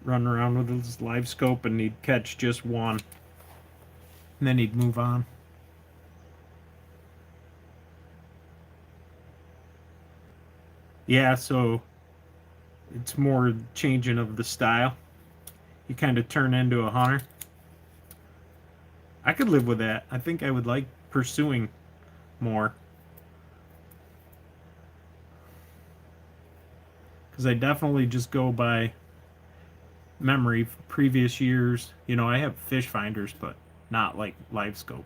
Running around with his live scope, and he'd catch just one. And then he'd move on. Yeah, so it's more changing of the style. You kind of turn into a hunter. I could live with that. I think I would like pursuing more. Because I definitely just go by memory for previous years. You know, I have fish finders, but not like live scope.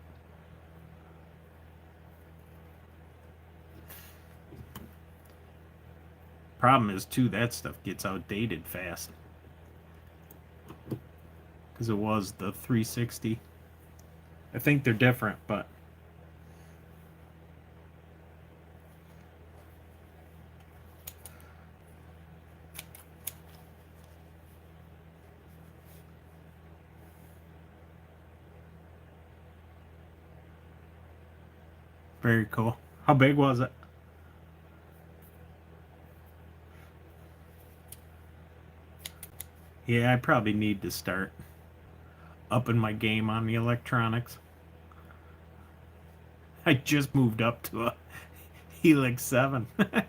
Problem is, too, that stuff gets outdated fast. Because it was the 360. I think they're different, but very cool. How big was it? Yeah, I probably need to start upping my game on the electronics. I just moved up to a Helix 7. I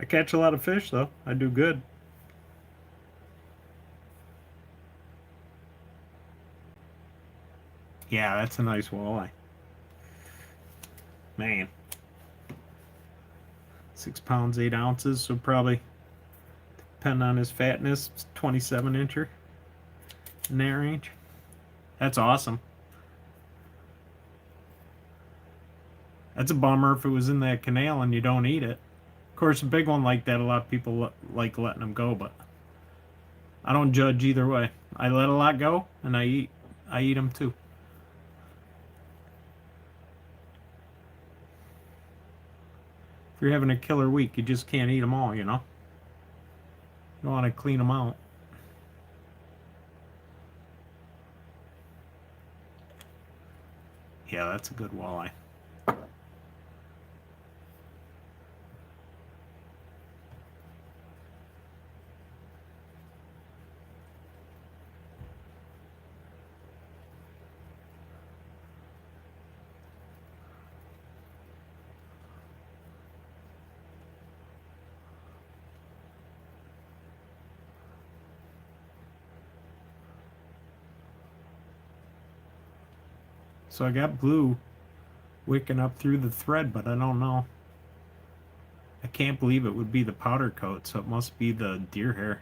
catch a lot of fish, though. I do good. Yeah, that's a nice walleye. Man. 6 pounds, 8 ounces, so probably, depending on his fatness, 27 incher in that range. That's awesome. That's a bummer if it was in that canal and you don't eat it. Of course, a big one like that, a lot of people like letting them go, but I don't judge either way. I let a lot go, and I eat them too. If you're having a killer week, you just can't eat them all, you know? You don't want to clean them out. Yeah, that's a good walleye. So I got blue wicking up through the thread, but I don't know. I can't believe it would be the powder coat, so it must be the deer hair.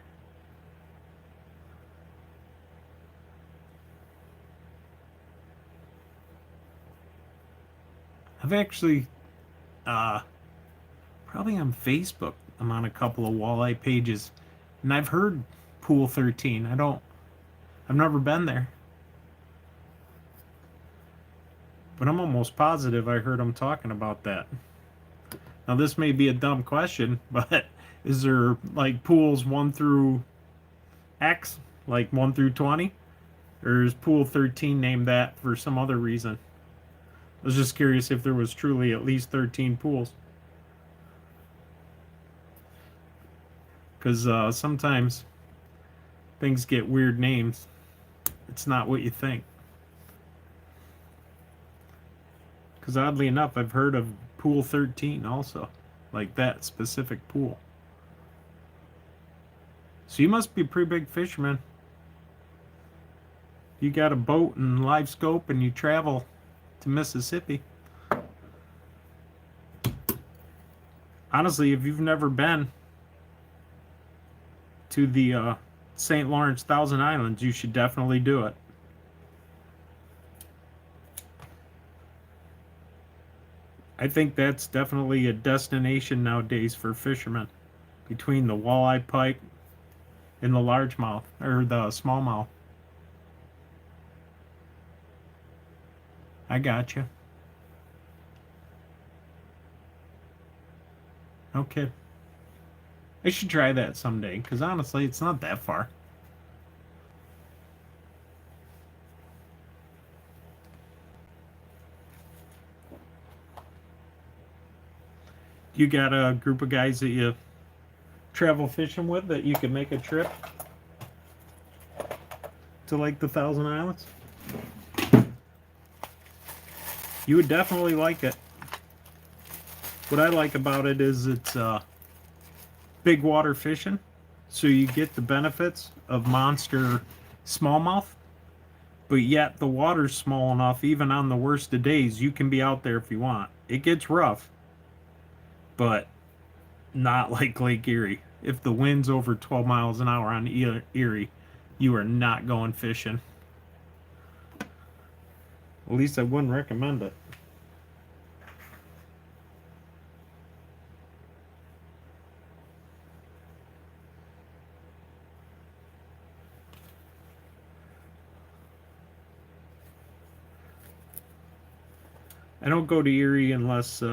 I've actually, probably on Facebook, I'm on a couple of walleye pages, and I've heard Pool 13. I've never been there. But I'm almost positive I heard them talking about that. Now, this may be a dumb question, but is there like pools 1 through X, like 1 through 20? Or is Pool 13 named that for some other reason? I was just curious if there was truly at least 13 pools. Because sometimes things get weird names. It's not what you think. Because oddly enough, I've heard of Pool 13 also. Like that specific pool. So you must be a pretty big fisherman. You got a boat and live scope and you travel to Mississippi. Honestly, if you've never been to the St. Lawrence Thousand Islands, you should definitely do it. I think that's definitely a destination nowadays for fishermen. Between the walleye pike and the largemouth, or the smallmouth. I got you. Okay. I should try that someday, because honestly, it's not that far. You got a group of guys that you travel fishing with that you can make a trip to like the Thousand Islands? You would definitely like it. What I like about it is it's big water fishing, so you get the benefits of monster smallmouth, but yet the water's small enough, even on the worst of days, you can be out there if you want. It gets rough, but not like Lake Erie. If the wind's over 12 miles an hour on Erie, you are not going fishing. At least I wouldn't recommend it. I don't go to Erie unless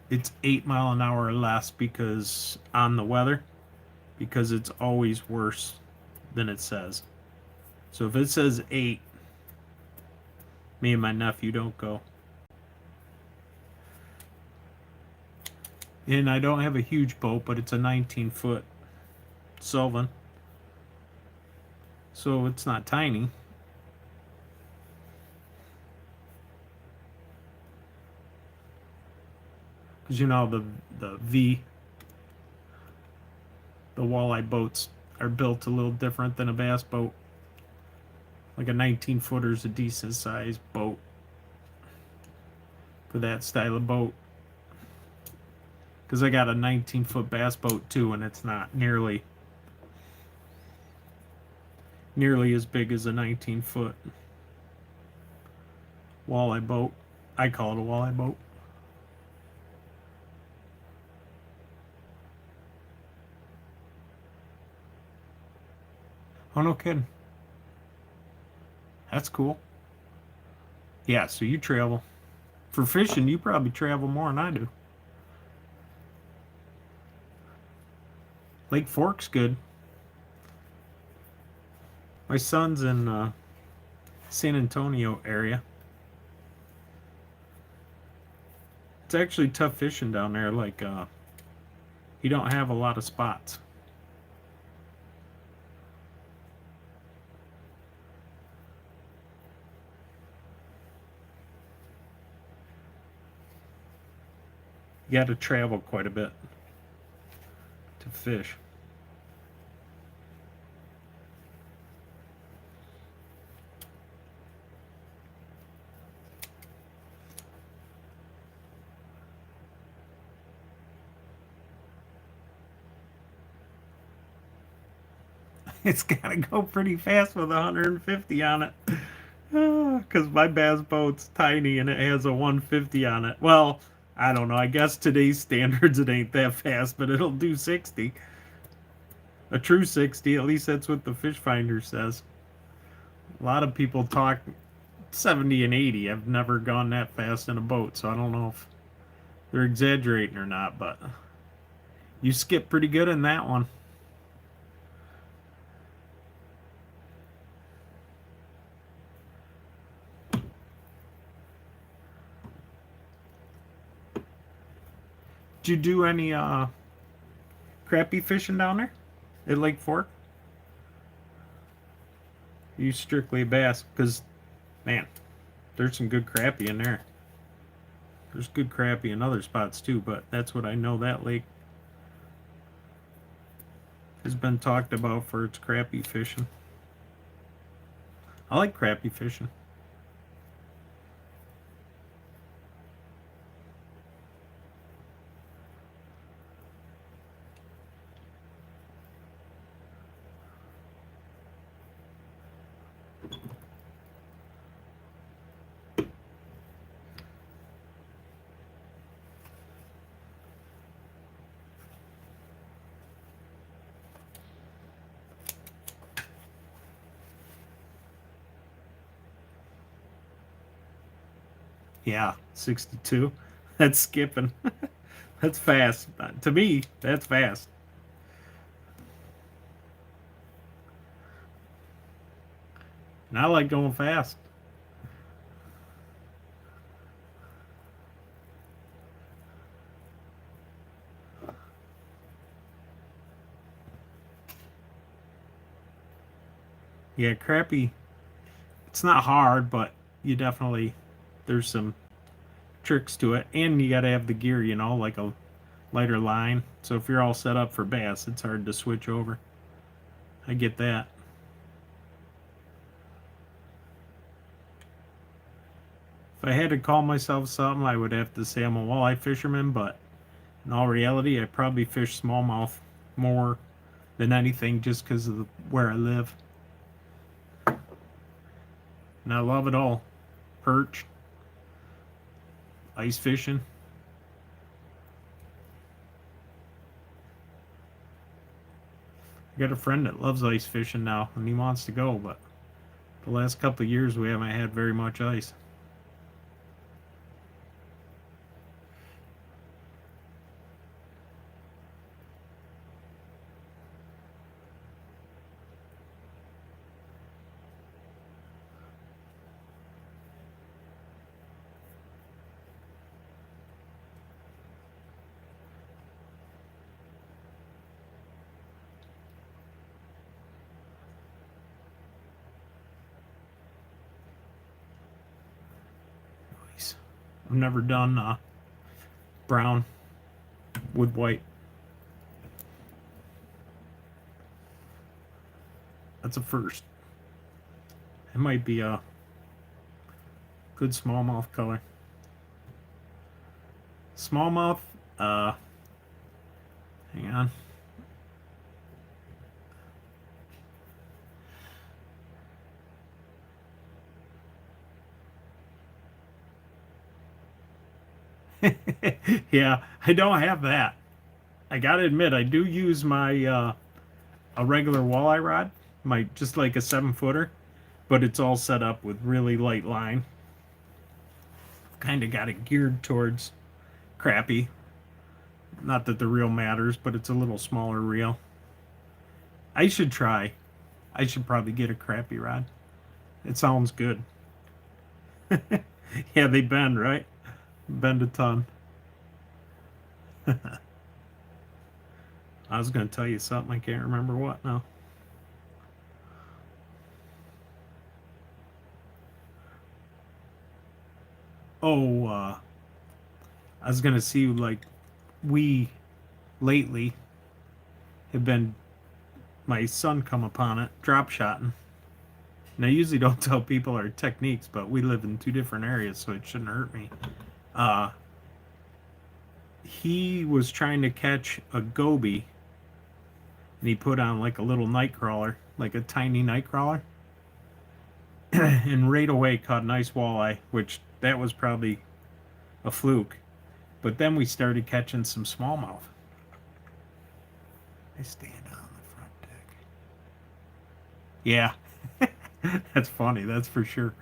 it's 8 mile an hour or less because on the weather, because it's always worse than it says. So if it says 8, me and my nephew don't go. And I don't have a huge boat, but it's a 19-foot Sylvan. So it's not tiny. Because you know the walleye boats are built a little different than a bass boat. Like a 19-footer is a decent sized boat for that style of boat. Because I got a 19-foot bass boat too, and it's not nearly as big as a 19-foot walleye boat. I call it a walleye boat. Oh, no kidding. That's cool. Yeah, so you travel. For fishing, you probably travel more than I do. Lake Fork's good. My son's in San Antonio area. It's actually tough fishing down there. Like, you don't have a lot of spots. You got to travel quite a bit to fish. It's got to go pretty fast with 150 on it. Because my bass boat's tiny and it has a 150 on it. Well, I don't know. I guess today's standards it ain't that fast, but it'll do 60. A true 60, at least that's what the fish finder says. A lot of people talk 70 and 80. I've never gone that fast in a boat, so I don't know if they're exaggerating or not, but you skip pretty good in that one. Did you do any crappie fishing down there at Lake Fork? You strictly bass? Because, man, there's some good crappie in there. There's good crappie in other spots too, but that's what I know that lake has been talked about for its crappie fishing. I like crappie fishing. Yeah, 62. That's skipping. That's fast. To me, that's fast. And I like going fast. Yeah, crappie. It's not hard, but you definitely there's some tricks to it, and you got to have the gear, like a lighter line. So if you're all set up for bass, it's hard to switch over. I get that. If I had to call myself something, I would have to say I'm a walleye fisherman, but in all reality, I probably fish smallmouth more than anything just because of where I live. And I love it all. Perch, ice fishing. I got a friend that loves ice fishing now, and he wants to go, but the last couple of years we haven't had very much ice. I've never done brown with white. That's a first. It might be a good smallmouth color. Smallmouth, hang on. Yeah, I don't have that. I gotta admit, I do use my a regular walleye rod, my just like a 7 footer, but it's all set up with really light line. Kind of got it geared towards crappie. Not that the reel matters, but it's a little smaller reel. I should try. I should probably get a crappie rod. It sounds good. Yeah, they bend, right? Bend a ton. I was going to tell you something. I can't remember what now. Oh, I was going to see, like, we lately have been, my son come upon it, drop shotting. And I usually don't tell people our techniques, but we live in two different areas, so it shouldn't hurt me. Uh, he was trying to catch a goby, and he put on like a little night crawler, like a tiny night crawler, and right away caught a nice walleye, which that was probably a fluke. But then we started catching some smallmouth. I stand on the front deck. Yeah, that's funny. That's for sure.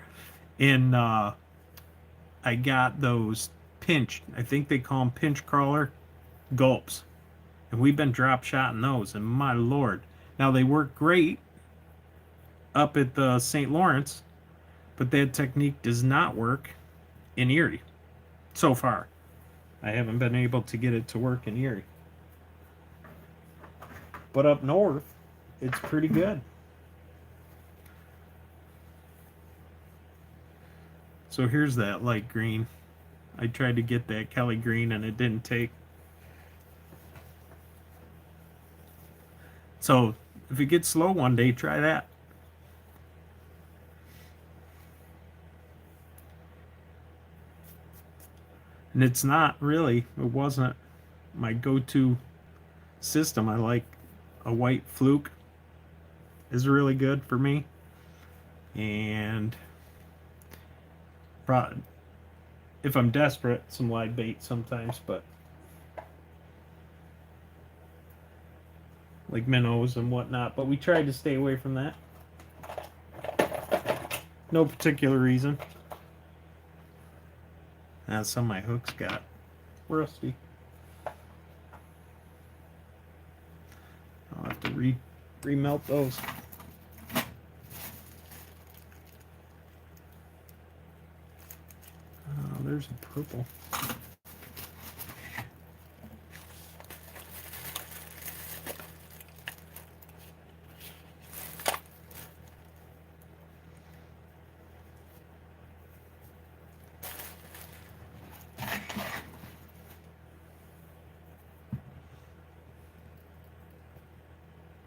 And I got those pinch. I think they call them pinch crawler gulps, and we've been drop shotting those. And my lord, now they work great up at the St. Lawrence, but that technique does not work in Erie so far. I haven't been able to get it to work in Erie. But up north, it's pretty good. So here's that light green. I tried to get that Kelly green and it didn't take. So if it gets slow one day, try that. And it's not really, it wasn't my go-to system. I like a white fluke is really good for me. And if I'm desperate, some live bait sometimes, but like minnows and whatnot. But we tried to stay away from that. No particular reason. Some of my hooks got rusty. I'll have to remelt those. There's a purple.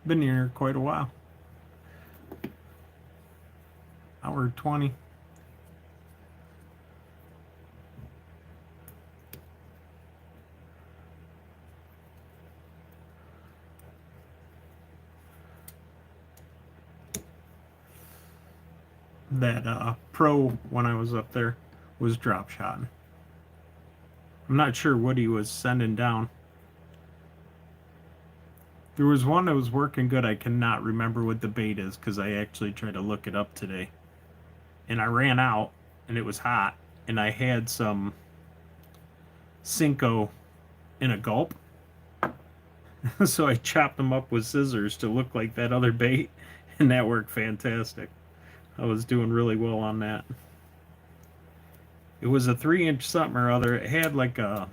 Been here quite a while. Hour 20. That pro, when I was up there, was drop shotting. I'm not sure what he was sending down. There was one that was working good. I cannot remember what the bait is because I actually tried to look it up today. And I ran out and it was hot. And I had some Cinco in a gulp. So I chopped them up with scissors to look like that other bait. And that worked fantastic. I was doing really well on that. It was a 3-inch something or other. It had like a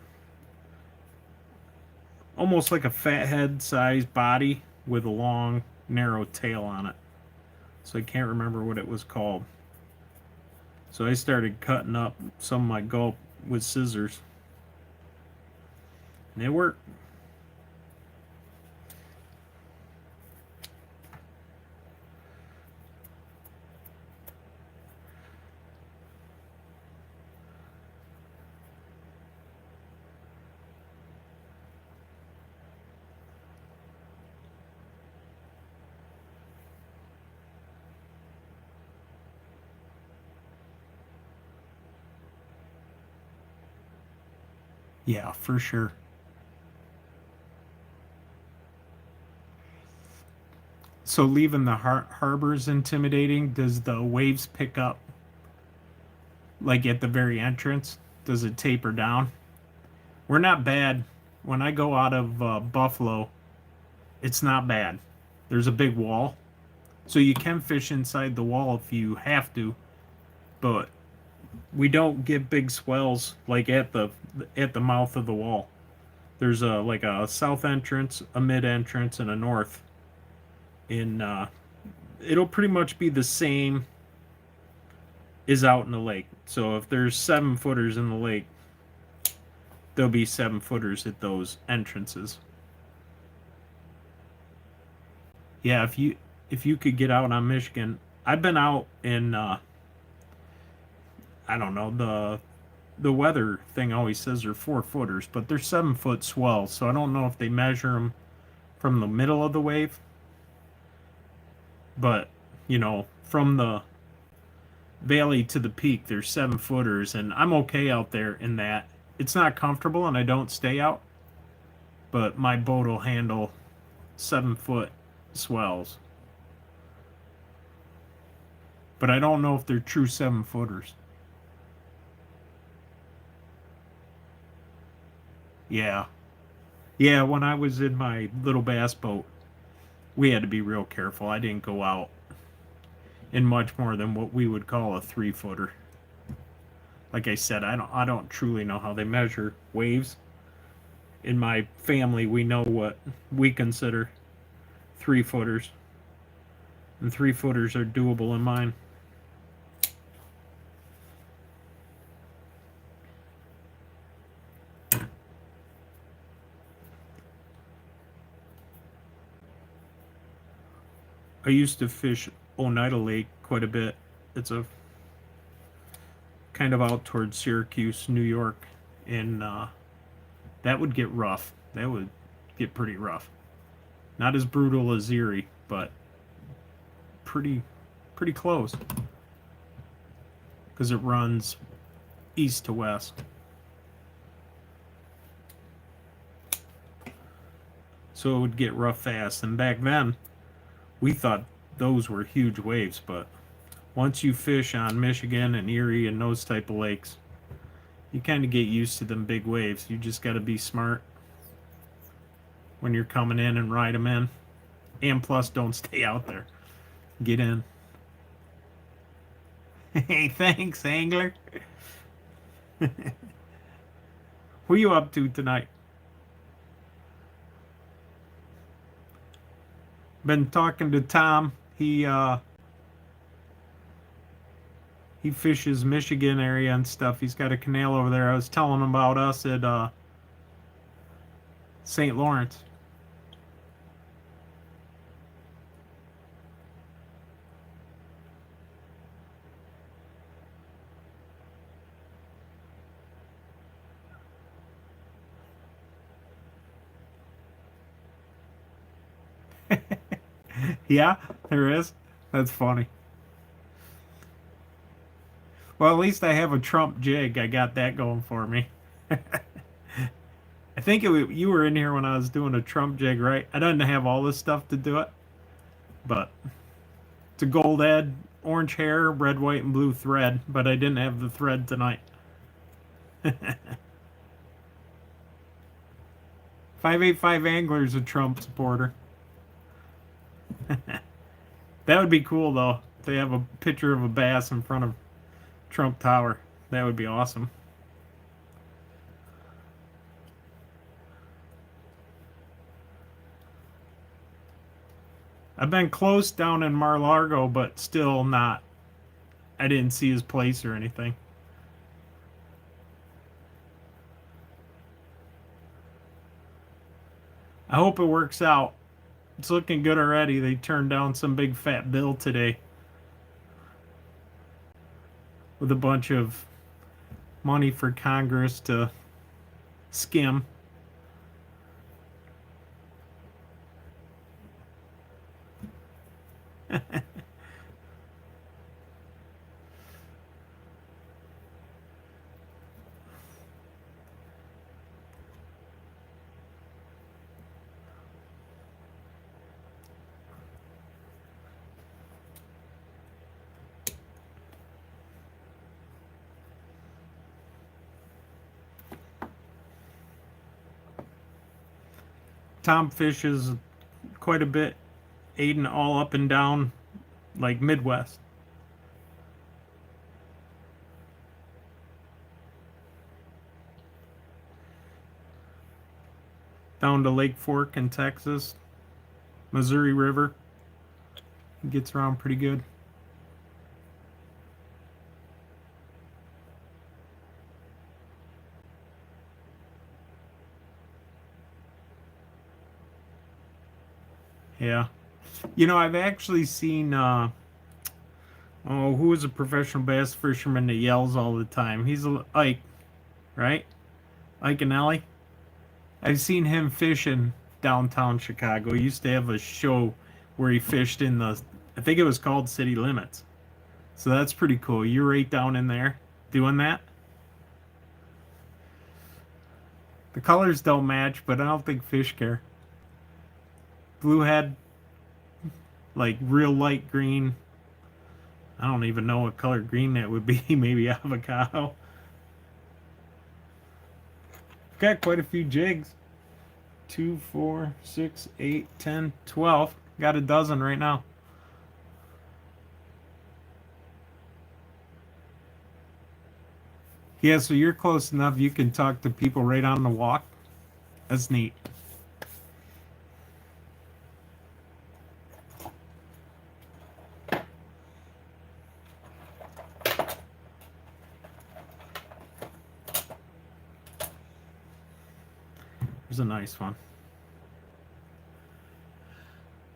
almost like a fathead sized body with a long narrow tail on it. So I can't remember what it was called. So I started cutting up some of my gulp with scissors. And it worked. Yeah, for sure. So leaving the harbors intimidating, does the waves pick up like at the very entrance? Does it taper down? We're not bad. When I go out of Buffalo, it's not bad. There's a big wall. So you can fish inside the wall if you have to, but we don't get big swells like at the mouth of the wall. There's a like a south entrance, a mid entrance, and a north. In it'll pretty much be the same as out in the lake. So if there's 7-footers in the lake, there'll be 7-footers at those entrances. Yeah, if you could get out on Michigan, I've been out in I don't know, the weather thing always says they're 4-footers, but they're 7-foot swells. So I don't know if they measure them from the middle of the wave, but from the valley to the peak, there's 7-footers, and I'm okay out there in that. It's not comfortable, and I don't stay out, but my boat will handle 7-foot swells. But I don't know if they're true 7-footers. Yeah. Yeah, when I was in my little bass boat, we had to be real careful. I didn't go out in much more than what we would call a 3-footer. Like I said, I don't truly know how they measure waves. In my family, we know what we consider 3-footers. And 3-footers are doable in mine. I used to fish Oneida Lake quite a bit. It's a kind of out towards Syracuse, New York, and that would get rough. That would get pretty rough. Not as brutal as Erie, but pretty close because it runs east to west. So it would get rough fast. And back then, we thought those were huge waves, but once you fish on Michigan and Erie and those type of lakes, you kind of get used to them big waves. You just got to be smart when you're coming in and ride them in. And plus, don't stay out there. Get in. Hey, thanks, angler. What are you up to tonight? Been talking to Tom. He fishes Michigan area and stuff. He's got a canal over there. I was telling him about us at St. Lawrence. Yeah, there is. That's funny. Well, at least I have a Trump jig. I got that going for me. I think you were in here when I was doing a Trump jig, right? I didn't have all this stuff to do it, but it's a gold head, orange hair, red, white, and blue thread, but I didn't have the thread tonight. 585 Angler's a Trump supporter. That would be cool, though. They have a picture of a bass in front of Trump Tower. That would be awesome. I've been close down in Mar-Largo, but still not. I didn't see his place or anything. I hope it works out. It's looking good already. They turned down some big fat bill today with a bunch of money for Congress to skim. Tom fishes quite a bit, Aiden all up and down like Midwest. Down to Lake Fork in Texas, Missouri River. He gets around pretty good. Yeah. You know, I've actually seen who is a professional bass fisherman that yells all the time? He's Ike, right? Ike and Ellie. I've seen him fishing downtown Chicago. He used to have a show where he fished in I think it was called City Limits. So that's pretty cool. You're right down in there doing that. The colors don't match, but I don't think fish care. Blue head, like real light green. I don't even know what color green that would be. Maybe avocado. Got quite a few jigs. 2, 4, 6, 8, 10, 12. Got a dozen right now. Yeah, so you're close enough you can talk to people right on the walk. That's neat. There's a nice one.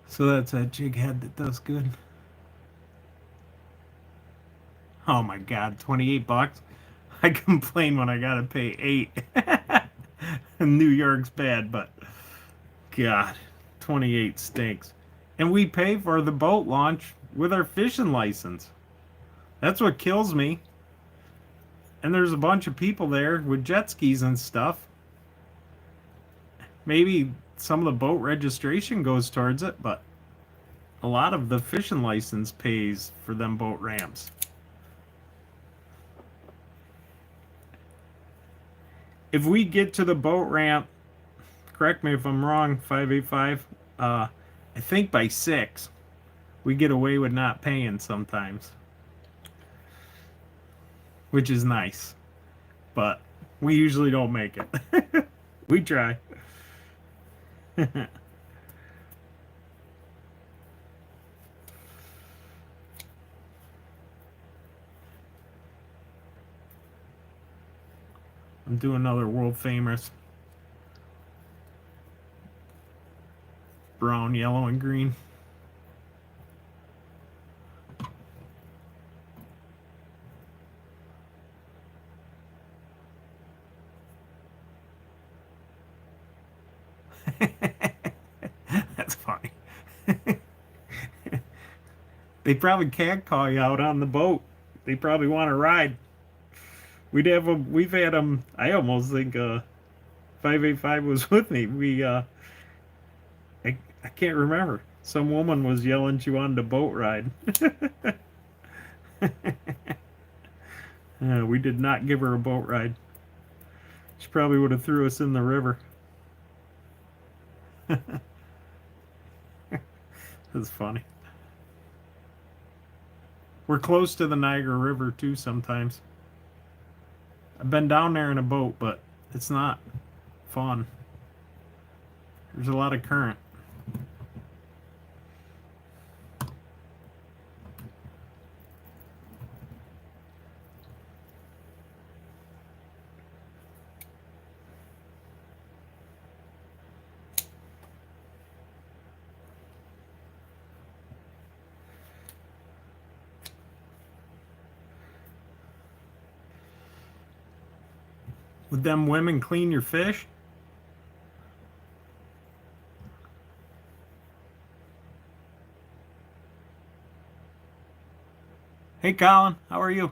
So that's that jig head that does good. Oh my god, 28 bucks. I complain when I gotta pay 8. New York's bad, but god, 28 stinks. And we pay for the boat launch with our fishing license. That's what kills me. And there's a bunch of people there with jet skis and stuff. Maybe some of the boat registration goes towards it, but a lot of the fishing license pays for them boat ramps. If we get to the boat ramp, correct me if I'm wrong, 585, I think by 6, we get away with not paying sometimes, which is nice. But we usually don't make it. We try. I'm doing another world famous brown, yellow, and green. That's funny. They probably can't call you out on the boat. They probably want to ride. We'd have them. We've had them. I almost think 585 was with me. I can't remember. Some woman was yelling she wanted a boat ride. We did not give her a boat ride. She probably would have threw us in the river. That's funny. We're close to the Niagara River too sometimes. I've been down there in a boat, but it's not fun. There's a lot of current. Would them women clean your fish? Hey, Colin, how are you?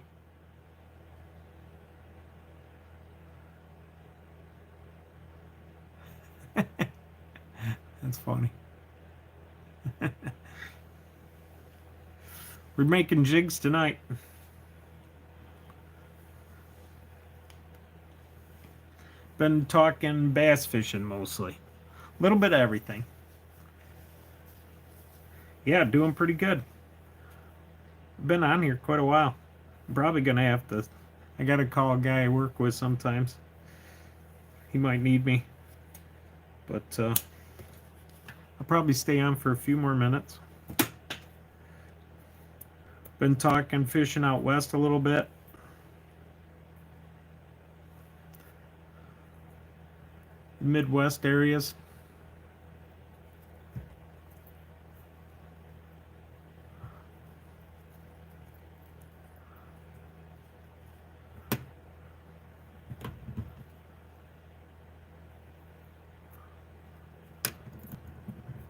That's funny. We're making jigs tonight. Been talking bass fishing mostly. A little bit of everything. Yeah, doing pretty good. Been on here quite a while. I'm probably gonna have to. I gotta call a guy I work with sometimes. He might need me. But I'll probably stay on for a few more minutes. Been talking fishing out west a little bit. Midwest areas.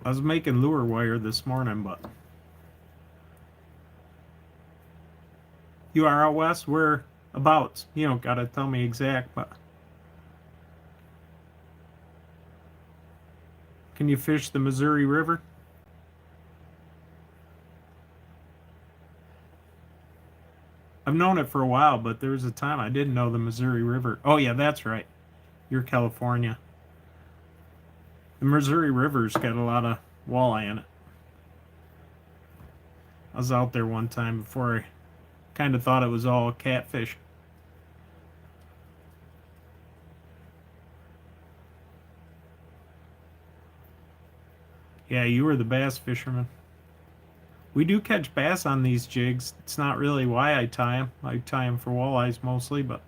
I was making lure wire this morning, but you are out west? Whereabouts? You don't gotta tell me exact, but can you fish the Missouri River? I've known it for a while, but there was a time I didn't know the Missouri River. Oh yeah, that's right. You're California. The Missouri River's got a lot of walleye in it. I was out there one time before I kind of thought it was all catfish. Yeah, you were the bass fisherman. We do catch bass on these jigs. It's not really why I tie them. I tie them for walleyes mostly, but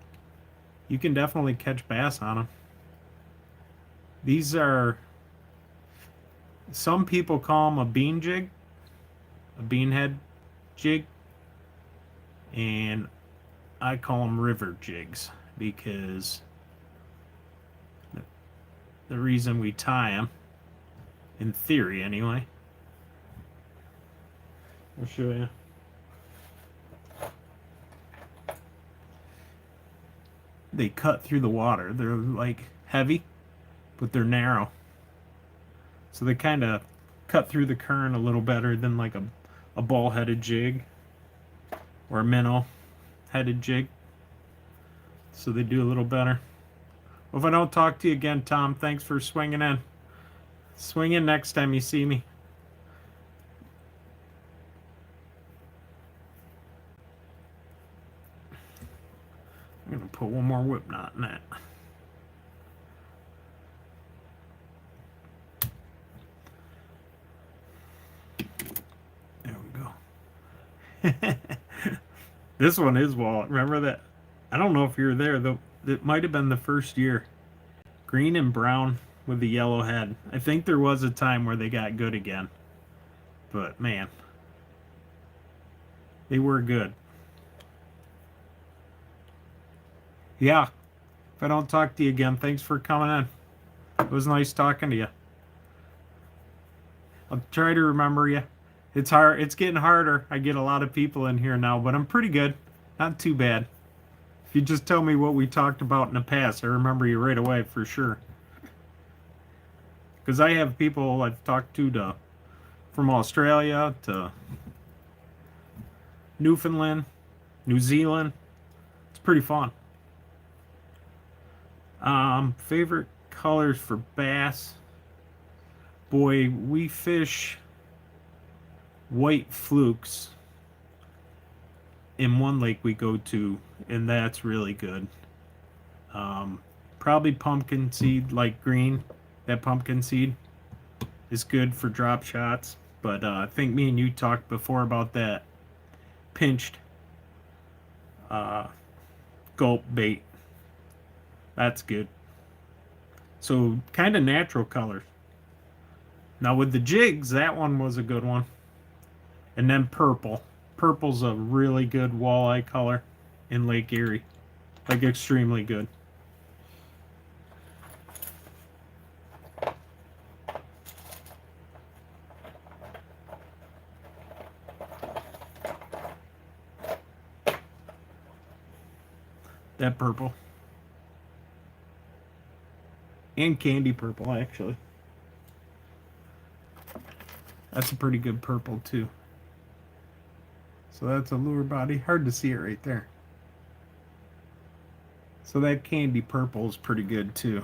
you can definitely catch bass on them. These are, some people call them a bean jig, a beanhead jig, and I call them river jigs because the reason we tie them, in theory anyway. I'll show you. They cut through the water. They're like heavy, but they're narrow. So they kind of cut through the current a little better than like a ball-headed jig or a minnow-headed jig. So they do a little better. Well, if I don't talk to you again, Tom, thanks for swinging in. Swing in next time you see me. put one more whip knot in that. There we go. This one is Walleye. Remember that? I don't know if you were there, though. It might have been the first year. Green and brown with the yellow head. I think there was a time where they got good again. But, man. They were good. Yeah. If I don't talk to you again, thanks for coming in. It was nice talking to you. I'll try to remember you. It's hard. It's getting harder. I get a lot of people in here now, but I'm pretty good. Not too bad. If you just tell me what we talked about in the past, I remember you right away for sure. Because I have people I've talked to from Australia to Newfoundland, New Zealand. It's pretty fun. Favorite colors for bass. Boy, we fish white flukes in one lake we go to, and that's really good. Probably pumpkin seed, light green. That pumpkin seed is good for drop shots. But I think me and you talked before about that pinched gulp bait. That's good. So kind of natural colors. Now with the jigs, that one was a good one. And then purple. Purple's a really good walleye color in Lake Erie. Like extremely good. That purple. And candy purple, actually. That's a pretty good purple, too. So that's a lure body. Hard to see it right there. So that candy purple is pretty good, too.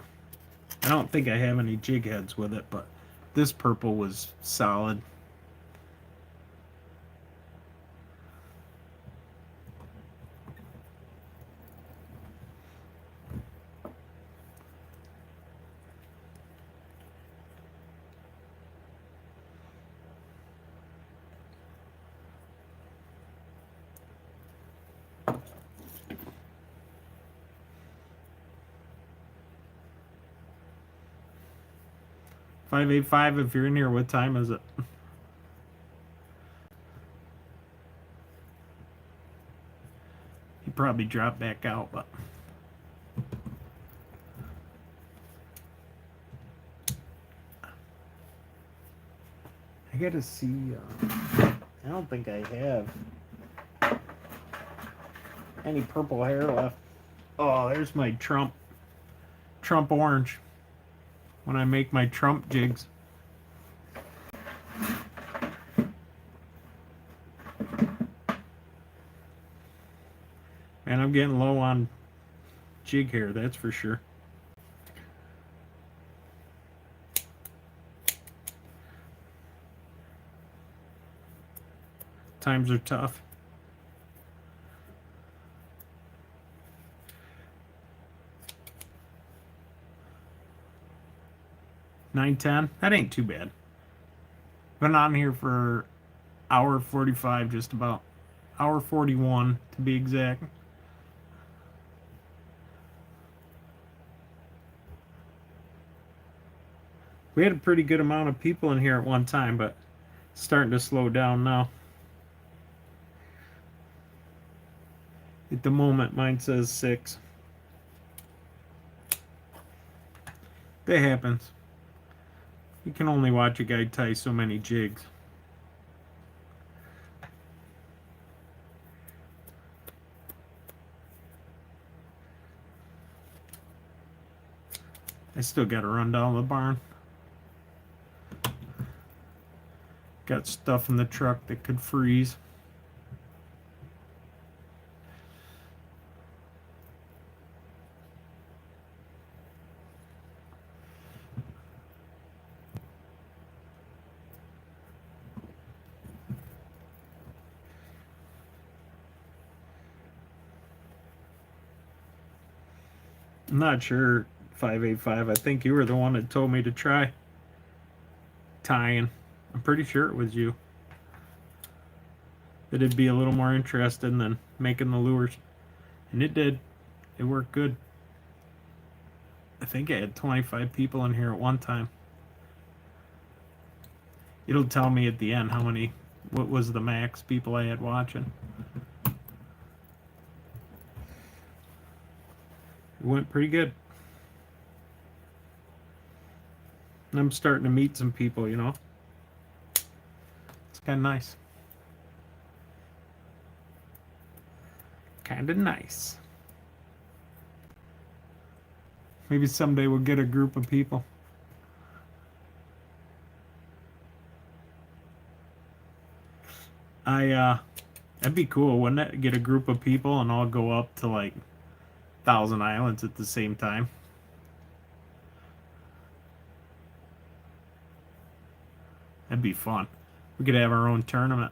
I don't think I have any jig heads with it, but this purple was solid. $585 if you're in here. What time is it? He probably dropped back out, but I gotta see. I don't think I have any purple hair left. Oh, there's my Trump orange. When I make my Trump jigs. And I'm getting low on jig hair, that's for sure. Times are tough. $9.10. That ain't too bad. Been on here for hour 45, just about. Hour 41 to be exact. We had a pretty good amount of people in here at one time, but it's starting to slow down now. At the moment, mine says 6. That happens. You can only watch a guy tie so many jigs. I still got to run down the barn. Got stuff in the truck that could freeze. I'm not sure, 585. I think you were the one that told me to try tying. I'm pretty sure it was you. That it'd be a little more interesting than making the lures. And it did. It worked good. I think I had 25 people in here at one time. It'll tell me at the end how many, what was the max people I had watching. It went pretty good. I'm starting to meet some people, you know. It's kind of nice. Kind of nice. Maybe someday we'll get a group of people. That'd be cool, wouldn't it? Get a group of people and all go up to like 1,000 Islands at the same time. That'd be fun. We could have our own tournament.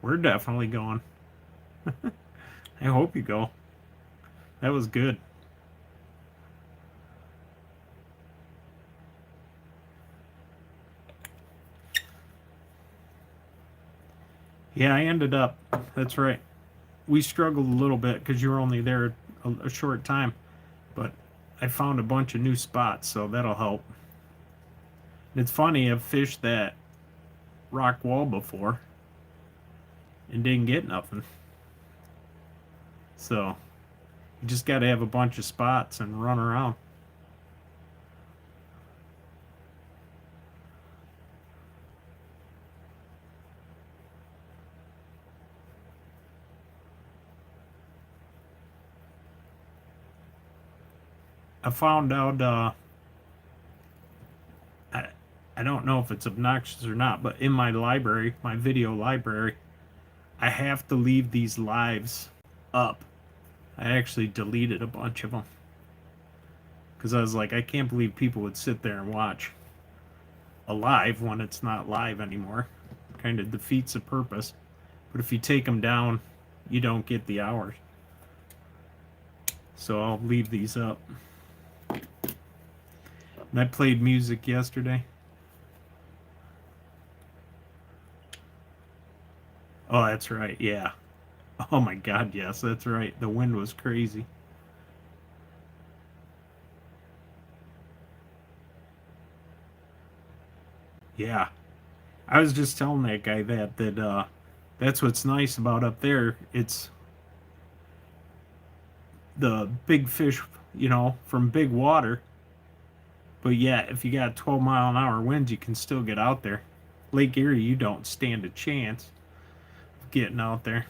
We're definitely going. I hope you go. That was good. Yeah, I ended up. That's right. We struggled a little bit because you were only there a short time, but I found a bunch of new spots, so that'll help. And it's funny, I've fished that rock wall before and didn't get nothing. So you just got to have a bunch of spots and run around. I found out, I, I don't know if it's obnoxious or not, but in my library, my video library, I have to leave these lives up. I actually deleted a bunch of them because I was like, I can't believe people would sit there and watch a live when it's not live anymore. Kind of defeats the purpose. But if you take them down, you don't get the hours. So I'll leave these up. And I played music yesterday. Oh, that's right. Yeah. Oh my God, yes, that's right. The wind was crazy. Yeah. I was just telling that guy that that's what's nice about up there. It's the big fish, you know, from big water. But yeah, if you got 12-mile-an-hour winds, you can still get out there. Lake Erie, you don't stand a chance of getting out there.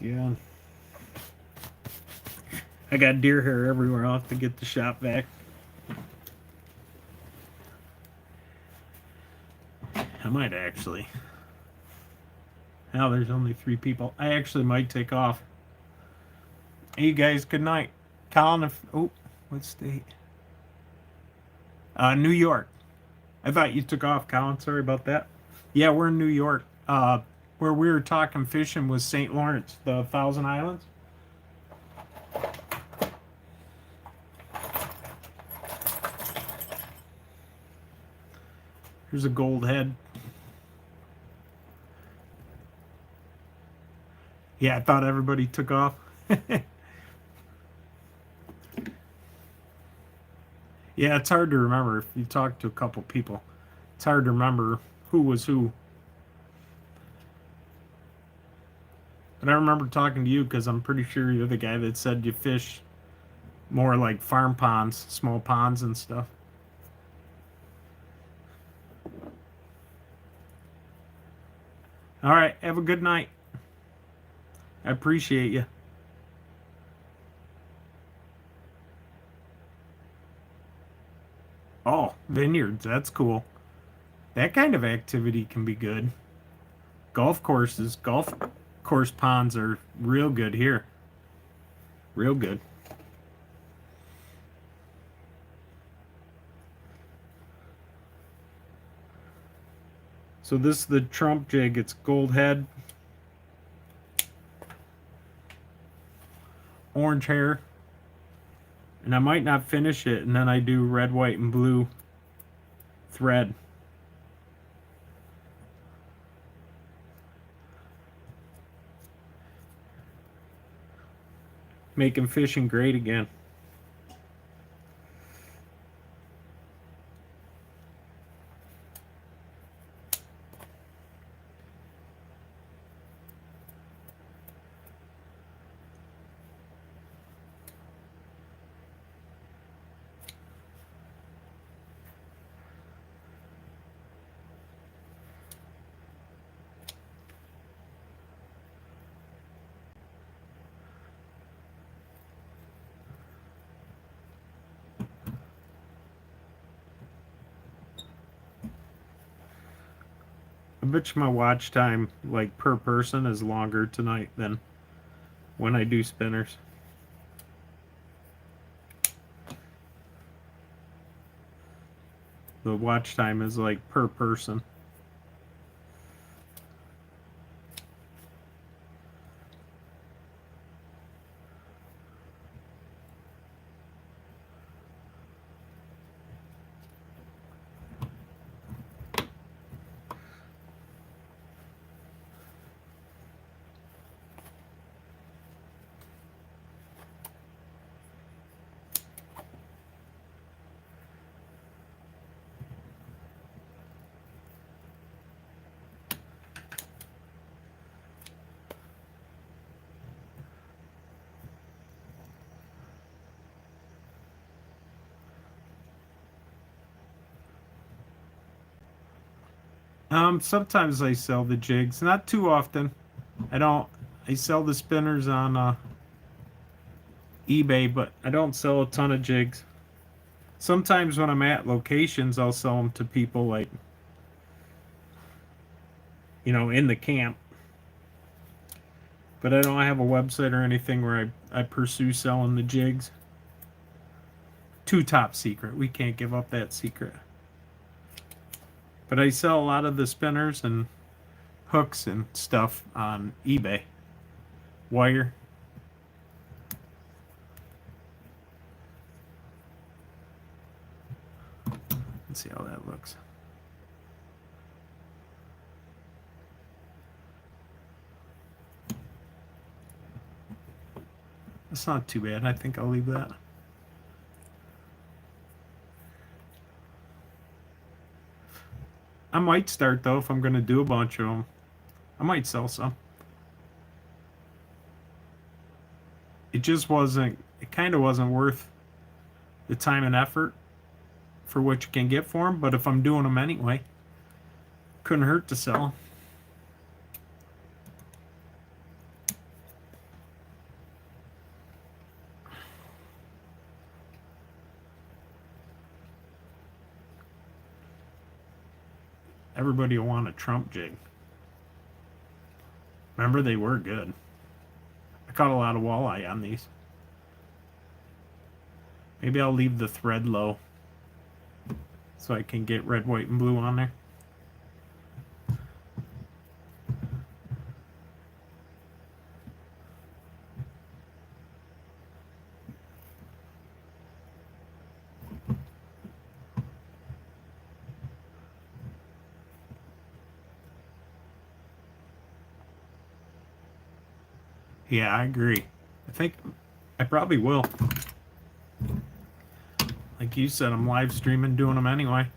Yeah. I got deer hair everywhere. I'll have to get the shop vac. I might actually. Now there's only 3 people. I actually might take off. Hey, you guys, good night. Colin, if. Oh, what state? New York. I thought you took off, Colin. Sorry about that. Yeah, we're in New York. Where we were talking fishing was St. Lawrence, the Thousand Islands. Here's a gold head. Yeah, I thought everybody took off. Yeah, it's hard to remember if you talk to a couple people. It's hard to remember who was who. But I remember talking to you because I'm pretty sure you're the guy that said you fish more like farm ponds, small ponds and stuff. All right, have a good night. I appreciate you. Oh, vineyards, that's cool. That kind of activity can be good. Golf course ponds are real good here. Real good. So this is the Trump jig. It's gold head, orange hair, and I might not finish it, and then I do red, white, and blue thread. Making fishing great again. I bet you my watch time, like per person, is longer tonight than when I do spinners. The watch time is like per person. Sometimes I sell the jigs, not too often. I don't. I sell the spinners on eBay, but I don't sell a ton of jigs. Sometimes when I'm at locations, I'll sell them to people like, in the camp. But I don't have a website or anything where I pursue selling the jigs. Too top secret. We can't give up that secret. But I sell a lot of the spinners and hooks and stuff on eBay. Wire. Let's see how that looks. That's not too bad. I think I'll leave that. I might start though if I'm going to do a bunch of them. I might sell some. It just wasn't, it kind of wasn't worth the time and effort for what you can get for them. But if I'm doing them anyway, couldn't hurt to sell them. Everybody will want a Trump jig. Remember, they were good. I caught a lot of walleye on these. Maybe I'll leave the thread low so I can get red, white, and blue on there. Yeah, I agree. I think I probably will. Like you said, I'm live streaming, doing them anyway.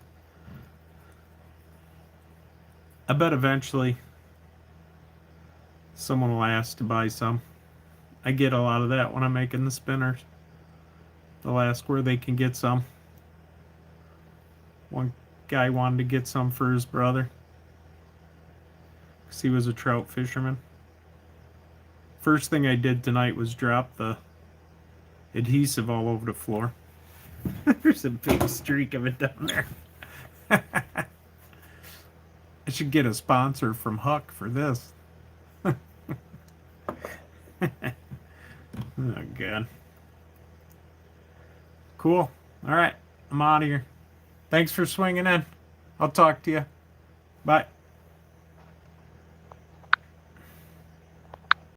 I bet eventually someone will ask to buy some. I get a lot of that when I'm making the spinners. They'll ask where they can get some. One guy wanted to get some for his brother because he was a trout fisherman. First thing I did tonight was drop the adhesive all over the floor. There's a big streak of it down there. I should get a sponsor from Huck for this. Oh, God. Cool. All right. I'm out of here. Thanks for swinging in. I'll talk to you. Bye.